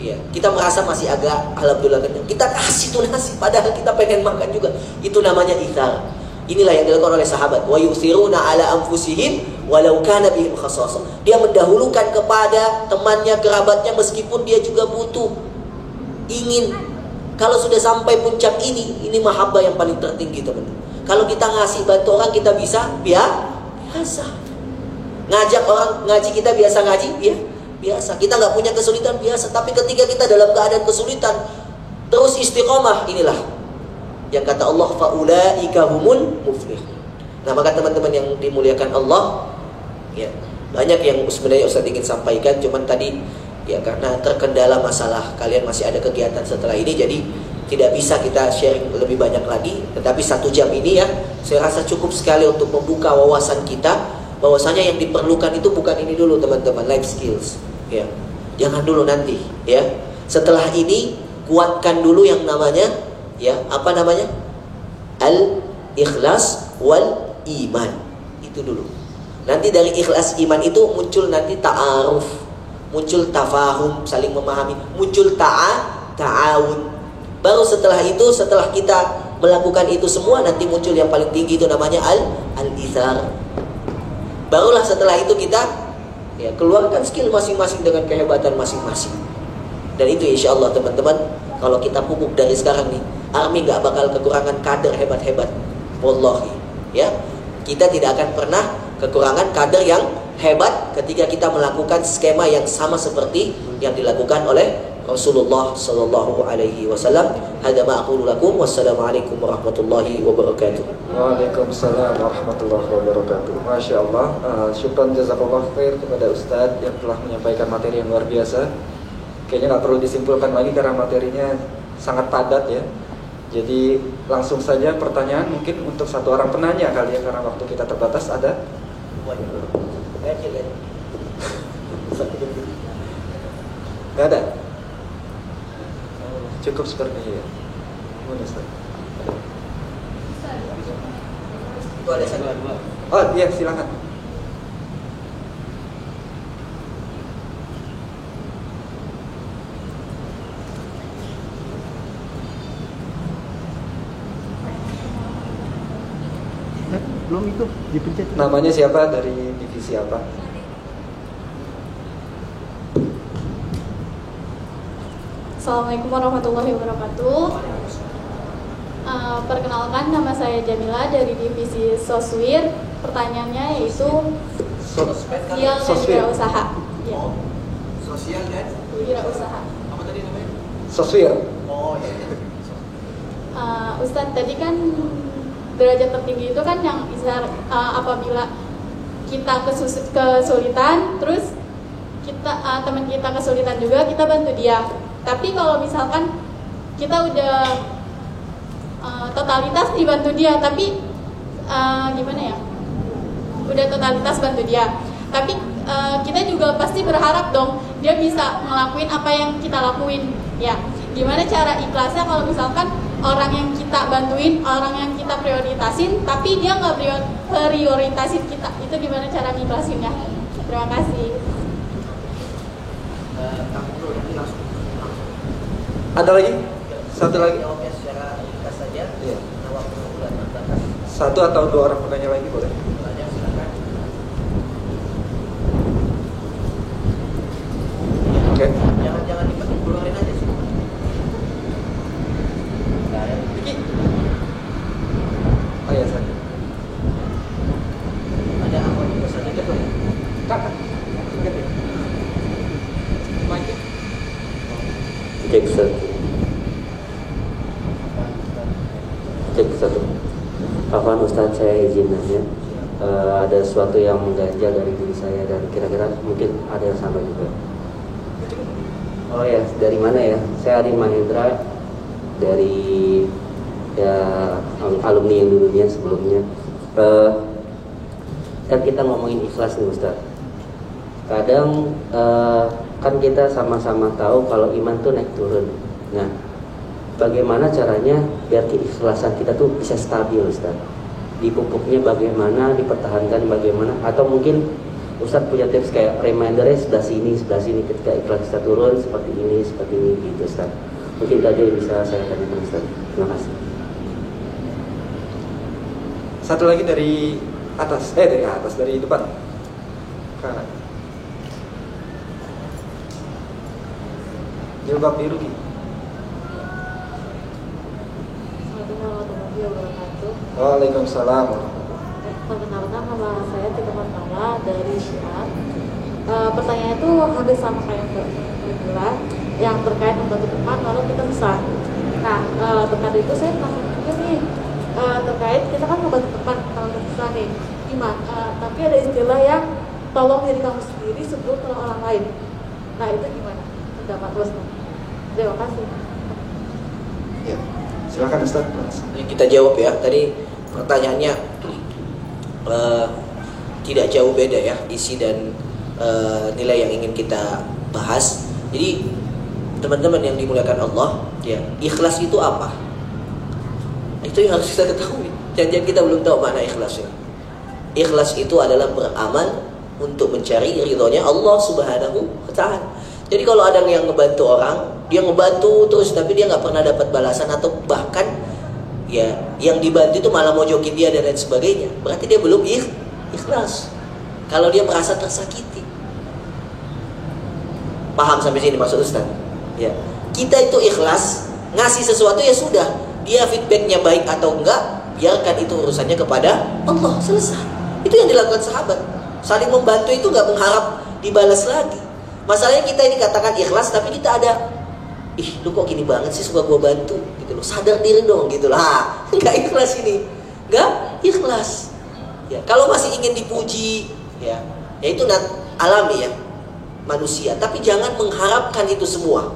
ya, kita merasa masih agak alhamdulillah kenyang, kita kasih tuh nasi padahal kita pengen makan juga. Itu namanya ithar. Inilah yang dilakukan oleh sahabat. Wa yusiruna ala anfusihim walau kana bihim khassasah. Dia mendahulukan kepada temannya, kerabatnya meskipun dia juga butuh. Ingin. Kalau sudah sampai puncak ini mahabbah yang paling tertinggi, teman-teman. Kalau kita ngasih bantu orang, kita bisa biasa. Ngajak orang ngaji, kita biasa ngaji, biasa. Kita nggak punya kesulitan, biasa. Tapi ketika kita dalam keadaan kesulitan, terus istiqomah, inilah yang kata Allah, faulaika humul muflihun. Nah, maka teman-teman yang dimuliakan Allah, ya, banyak yang sebenarnya Ustaz ingin sampaikan, cuman tadi ya karena terkendala masalah kalian masih ada kegiatan setelah ini, jadi tidak bisa kita sharing lebih banyak lagi. Tetapi 1 jam ini ya, saya rasa cukup sekali untuk membuka wawasan kita, bahwasanya yang diperlukan itu bukan ini dulu teman-teman, life skills. Ya, jangan dulu nanti. Ya, setelah ini kuatkan dulu yang namanya, ya, apa namanya? Al-ikhlas wal iman. Itu dulu. Nanti dari ikhlas iman itu muncul nanti ta'aruf, muncul tafahum, saling memahami, muncul ta'awun. Baru setelah itu, setelah kita melakukan itu semua, nanti muncul yang paling tinggi, itu namanya al-ithar. Barulah setelah itu kita ya keluarkan skill masing-masing dengan kehebatan masing-masing. Dan itu insya Allah teman-teman, kalau kita pupuk dari sekarang nih, army gak bakal kekurangan kader hebat-hebat. Wallahi, ya, kita tidak akan pernah kekurangan kader yang hebat ketika kita melakukan skema yang sama seperti yang dilakukan oleh Rasulullah Sallallahu Alaihi Wasallam. Hada ma aqulu lakum, wassalamualaikum warahmatullahi wabarakatuh. Waalaikumsalam warahmatullahi wabarakatuh. Masya Allah, syukran jazakallah khair kepada Ustadz yang telah menyampaikan materi yang luar biasa. Kayaknya nggak perlu disimpulkan lagi karena materinya sangat padat ya. Jadi langsung saja pertanyaan mungkin untuk 1 orang penanya kali ya, karena waktu kita terbatas. Ada? Nggak ada? Cukup seperti ya. Oh iya, silakan. Belum itu dipencet. Namanya siapa, dari divisi apa? Assalamualaikum warahmatullahi wabarakatuh. Perkenalkan, nama saya Jamila dari divisi Soswir. Pertanyaannya yaitu sosial dan wirausaha. Ya. Sosial dan Wirausaha. apa tadi namanya? Soswir. Oh iya. Ustadz, tadi kan derajat tertinggi itu kan yang apabila kita kesulitan, terus kita teman kita kesulitan juga, kita bantu dia. Tapi kalau misalkan kita udah totalitas dibantu dia, tapi gimana ya? Udah totalitas bantu dia, tapi kita juga pasti berharap dong dia bisa ngelakuin apa yang kita lakuin. Ya, gimana cara ikhlasnya kalau misalkan orang yang kita bantuin, orang yang kita prioritasin, tapi dia nggak prioritasin kita, itu gimana cara ngiklasinnya? Terima kasih. Ada lagi? Satu lagi? Jawabnya secara ringkas saja. Iya. Karena waktu bulan terbatas. 1 atau 2 orang penanya lagi boleh? Tanya silakan. Oke. Jangan dipetik, keluarin aja sih. Vicky. Oh iya, saya. Ada apa juga saja gitu ya? Kakak. Mike. Cek satu. Afwan Ustadz, saya izin nanya. Ada sesuatu yang mengganjal dari diri saya dan kira-kira mungkin ada yang sama juga. Oh ya, dari mana ya? Saya Adin Mahendra dari ya alumni yang dulunya sebelumnya. Kan kita ngomongin ikhlas nih Ustadz. Kadang kan kita sama-sama tahu kalau iman tuh naik turun. Nah, bagaimana caranya biar keikhlasan kita tuh bisa stabil, Ustaz? Dipupuknya bagaimana, dipertahankan bagaimana? Atau mungkin Ustaz punya tips kayak remindernya sebelah sini ketika ikhlas kita turun seperti ini gitu, Ustaz. Mungkin itu aja yang bisa saya tanyakan, Ustaz. Terima kasih. Satu lagi dari atas, dari depan. Kanan. Jilbab biru Ki. Assalamualaikum warahmatullahi wabarakatuh. Waalaikumsalam. Perkenalkan nama saya Tika Martala dari Syiar. Pertanyaan itu hampir sama kayak kedua, yang terkait membantu teman lalu kita besar. Nah, terkait itu saya pernah juga nih terkait kita kan membantu teman kalau kita besar nih, gimana? Tapi ada istilah yang tolong diri kamu sendiri sebelum tolong orang lain. Nah itu gimana? Pendapat Mas? Terima kasih. Ya, silakan Ustaz. Kita jawab ya. Tadi pertanyaannya tidak jauh beda ya isi dan nilai yang ingin kita bahas. Jadi teman-teman yang dimuliakan Allah, ya, ikhlas itu apa? Itu yang harus kita ketahui. Jangan kita belum tahu makna ikhlas ya. Ikhlas itu adalah beramal untuk mencari ridhonya Allah Subhanahu wa ta'ala. Jadi kalau ada yang ngebantu orang, dia ngebantu terus tapi dia nggak pernah dapat balasan atau bahkan ya yang dibantu itu malah mojokin dia dan lain sebagainya, berarti dia belum ikhlas. Kalau dia merasa tersakiti. Paham sampai sini maksud Ustaz? Ya. Kita itu ikhlas ngasih sesuatu ya sudah, dia feedbacknya baik atau enggak, biarkan itu urusannya kepada Allah, selesai. Itu yang dilakukan sahabat. Saling membantu itu nggak mengharap dibalas lagi. Masalahnya kita ini katakan ikhlas tapi kita ada, lu kok gini banget sih suka gua bantu gitu loh. Sadar diri dong gitu lah. Enggak ikhlas ini. Enggak ikhlas. Ya, kalau masih ingin dipuji, ya itu alami ya manusia, tapi jangan mengharapkan itu semua.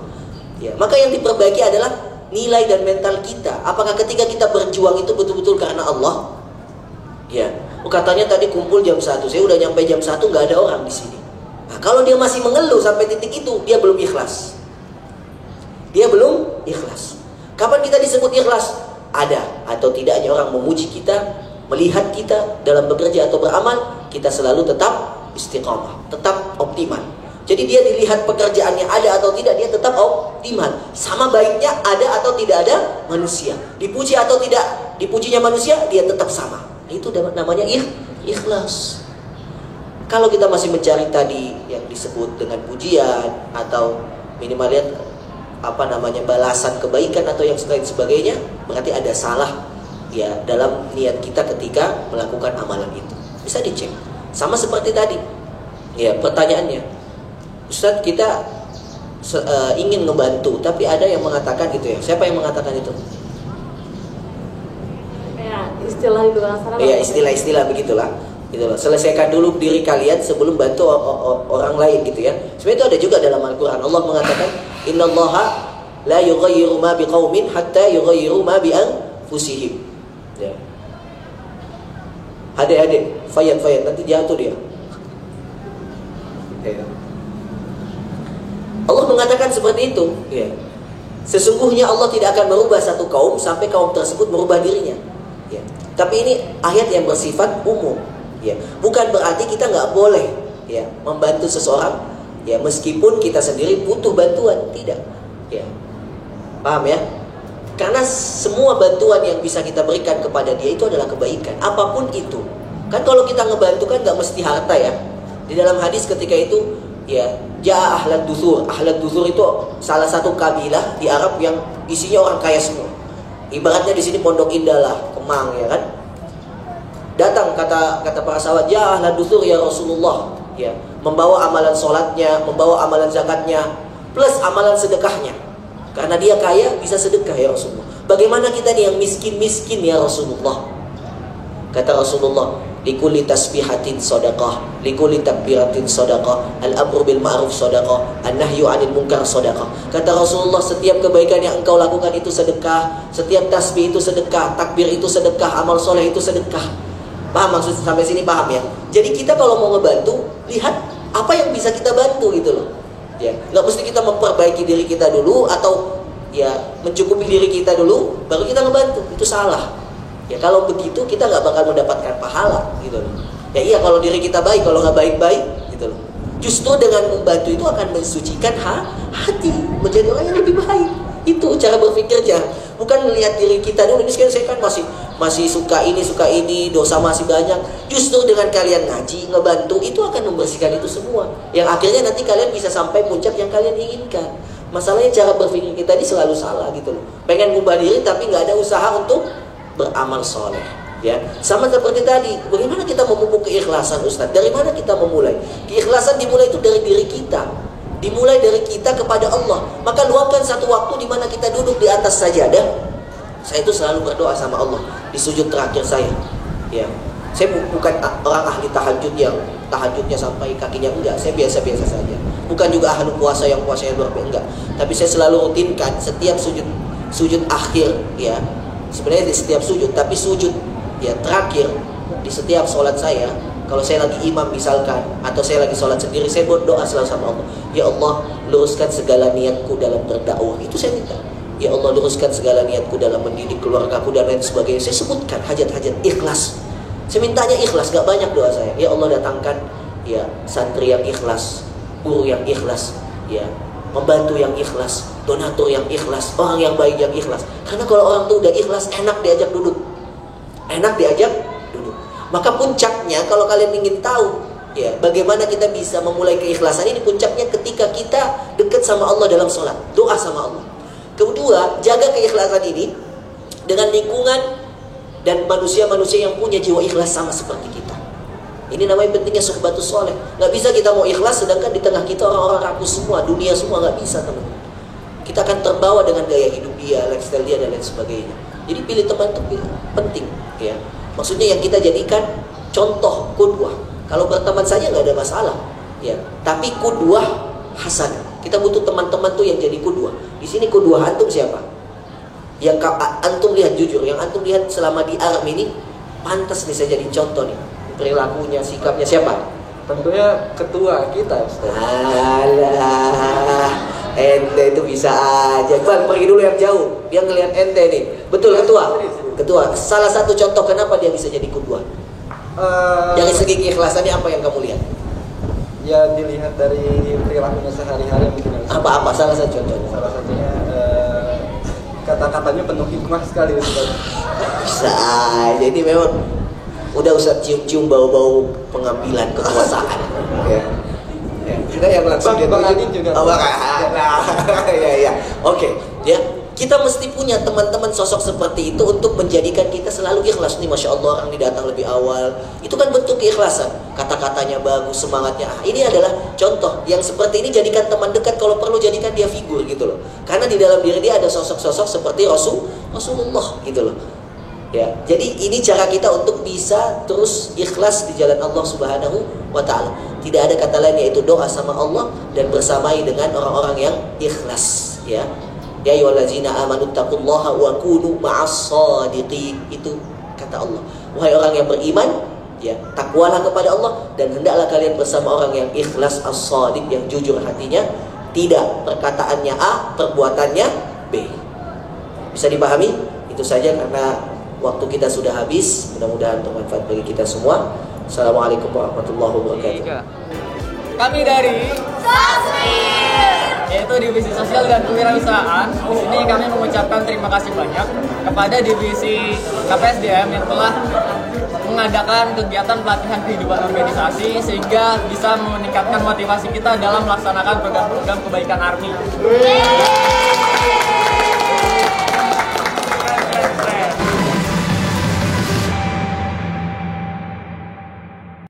Ya, maka yang diperbaiki adalah nilai dan mental kita. Apakah ketika kita berjuang itu betul-betul karena Allah? Ya, katanya tadi kumpul jam 1, saya udah nyampe jam 1 nggak ada orang di sini. Nah, kalau dia masih mengeluh sampai titik itu, dia belum ikhlas. Dia belum ikhlas. Kapan kita disebut ikhlas? Ada atau tidaknya orang memuji kita, melihat kita dalam bekerja atau beramal, kita selalu tetap istiqamah, tetap optimal. Jadi dia dilihat pekerjaannya ada atau tidak, dia tetap optimal. Sama baiknya ada atau tidak ada manusia. Dipuji atau tidak dipujinya manusia, dia tetap sama. Itu namanya ikhlas. Kalau kita masih mencari tadi yang disebut dengan pujian atau minimal lihat balasan kebaikan atau yang lain sebagainya, berarti ada salah ya dalam niat kita ketika melakukan amalan itu. Bisa dicek. Sama seperti tadi. Ya, pertanyaannya, Ustadz kita ingin ngebantu, tapi ada yang mengatakan gitu ya. Siapa yang mengatakan itu? Ya, istilah itu ya, istilah-istilah begitulah. Gitu loh. Selesaikan dulu diri kalian sebelum bantu orang lain gitu ya. Sebenarnya itu ada juga dalam Al-Quran. Allah mengatakan, Innallaha la yughayyiru ma biqaumin hatta yughayyiru ma bi anfusihim. Ya. Adik-adik, fayat nanti jatuh dia. Ya. Allah mengatakan seperti itu. Ya. Sesungguhnya Allah tidak akan merubah satu kaum sampai kaum tersebut merubah dirinya. Ya. Tapi ini ayat yang bersifat umum. Ya, bukan berarti kita nggak boleh ya membantu seseorang ya meskipun kita sendiri butuh bantuan, tidak. Ya, paham ya? Karena semua bantuan yang bisa kita berikan kepada dia itu adalah kebaikan, apapun itu. Kan kalau kita ngebantu kan nggak mesti harta ya. Di dalam hadis ketika itu ya, ja'a ahlad dusur. Ahlad dusur itu salah satu kabilah di Arab yang isinya orang kaya semua. Ibaratnya di sini Pondok Indah lah, Kemang ya kan. Datang kata para sahabat, ya ahla dusur ya Rasulullah, ya, membawa amalan sholatnya, membawa amalan zakatnya, plus amalan sedekahnya. Karena dia kaya bisa sedekah ya Rasulullah. Bagaimana kita nih yang miskin-miskin ya Rasulullah? Kata Rasulullah, likulli tasbihatin shadaqah, likulli takbiratin shadaqah, al-amru bil ma'ruf shadaqah, an-nahyu 'anil munkar shadaqah. Kata Rasulullah, setiap kebaikan yang engkau lakukan itu sedekah, setiap tasbih itu sedekah, takbir itu sedekah, amal soleh itu sedekah. Paham maksud sampai sini, paham ya? Jadi kita kalau mau ngebantu, lihat apa yang bisa kita bantu gitu loh. Ya, nggak mesti kita memperbaiki diri kita dulu atau ya mencukupi diri kita dulu baru kita ngebantu. Itu salah. Ya kalau begitu kita nggak bakal mendapatkan pahala gitu loh. Ya iya kalau diri kita baik, kalau nggak baik-baik gitu loh. Justru dengan membantu itu akan mensucikan hati, menjadi orang yang lebih baik. Itu cara berpikirnya. Bukan melihat diri kita dulu. Ini sekarang saya kan masih masih suka ini, dosa masih banyak. Justru dengan kalian ngaji, ngebantu, itu akan membersihkan itu semua. Yang akhirnya nanti kalian bisa sampai puncak yang kalian inginkan. Masalahnya cara berpikir kita ini selalu salah gitu loh. Pengen ngubah diri tapi nggak ada usaha untuk beramal soleh. Ya, sama seperti tadi. Bagaimana kita memupuk keikhlasan, Ustaz? Dari mana kita memulai? Keikhlasan dimulai itu dari diri kita. Dimulai dari kita kepada Allah. Maka luangkan satu waktu di mana kita duduk di atas sajadah. Saya itu selalu berdoa sama Allah di sujud terakhir saya. Ya, saya bukan orang ahli tahajud yang tahajudnya sampai kakinya, enggak. Saya biasa-biasa saja. Bukan juga ahli puasa yang puasanya luar biasa, enggak. Tapi saya selalu rutinkan setiap sujud akhir, ya. Sebenarnya di setiap sujud, tapi sujud ya terakhir di setiap sholat saya. Kalau saya lagi imam misalkan, atau saya lagi sholat sendiri, saya berdoa selalu sama Allah. Ya Allah, luruskan segala niatku dalam berdakwah. Itu saya minta. Ya Allah, luruskan segala niatku dalam mendidik keluargaku dan lain sebagainya. Saya sebutkan hajat-hajat, ikhlas. Saya mintanya ikhlas, gak banyak doa saya. Ya Allah, datangkan ya santri yang ikhlas, guru yang ikhlas, ya membantu yang ikhlas, donatur yang ikhlas, orang yang baik yang ikhlas. Karena kalau orang tuh udah ikhlas, enak diajak duduk. Enak diajak duduk. Maka puncaknya kalau kalian ingin tahu ya bagaimana kita bisa memulai keikhlasan ini, puncaknya ketika kita dekat sama Allah dalam sholat, doa sama Allah. Kedua, jaga keikhlasan ini dengan lingkungan dan manusia-manusia yang punya jiwa ikhlas sama seperti kita. Ini namanya pentingnya suhbatus soleh. Gak bisa kita mau ikhlas sedangkan di tengah kita orang-orang rakus semua, dunia semua, gak bisa teman. Kita akan terbawa dengan gaya hidup dia, lifestyle dia dan lain sebagainya. Jadi pilih teman itu penting, ya. Maksudnya yang kita jadikan contoh, qudwah. Kalau berteman saja nggak ada masalah, ya. Tapi qudwah hasan. Kita butuh teman-teman tuh yang jadi qudwah. Di sini qudwah antum siapa? Yang antum lihat jujur, yang antum lihat selama di alam ini pantas nih saya jadi contoh nih. Perilakunya, sikapnya siapa? Tentunya ketua kita, Ustaz. Alah, ente itu bisa aja. Bang, pergi dulu yang jauh. Dia ngelihat ente nih. Betul ketua? Ketua. Salah satu contoh kenapa dia bisa jadi qudwah? Dari segi keikhlasannya apa yang kamu lihat? Ya dilihat dari perilakunya sehari-hari mungkin. Apa-apa salah satu contohnya? Salah satunya kata-katanya penuh hikmah sekali, Ustaz. Bisa aja. Jadi memang udah usah cium-cium bau-bau pengambilan kekuasaan. Ya. Kita yang langsung Bang Adin juga. Oh, ya. Oke, ya. Kita mesti punya teman-teman sosok seperti itu untuk menjadikan kita selalu ikhlas nih. Masya Allah, orang ini datang lebih awal. Itu kan bentuk keikhlasan. Kata-katanya bagus, semangatnya. Ini adalah contoh yang seperti ini. Jadikan teman dekat, kalau perlu jadikan dia figur gitu loh. Karena di dalam diri dia ada sosok-sosok seperti Rasulullah gitu loh. Ya, jadi ini cara kita untuk bisa terus ikhlas di jalan Allah Subhanahu wa Ta'ala. Tidak ada kata lain yaitu doa sama Allah dan bersamai dengan orang-orang yang ikhlas. Ya, ya ayyuhallazina amanu taqullaha wa kunu ma'as shadiqin. Itu kata Allah. Wahai orang yang beriman, ya takwalah kepada Allah dan hendaklah kalian bersama orang yang ikhlas, as-shadiq, yang jujur hatinya, tidak perkataannya A, perbuatannya B. Bisa dipahami? Itu saja karena waktu kita sudah habis. Mudah-mudahan bermanfaat bagi kita semua. Assalamualaikum warahmatullahi wabarakatuh. Kami dari yaitu Divisi Sosial dan Kewirausahaan. Di sini kami mengucapkan terima kasih banyak kepada Divisi KPSDM yang telah mengadakan kegiatan pelatihan kehidupan organisasi sehingga bisa meningkatkan motivasi kita dalam melaksanakan program-program kebaikan ARMI.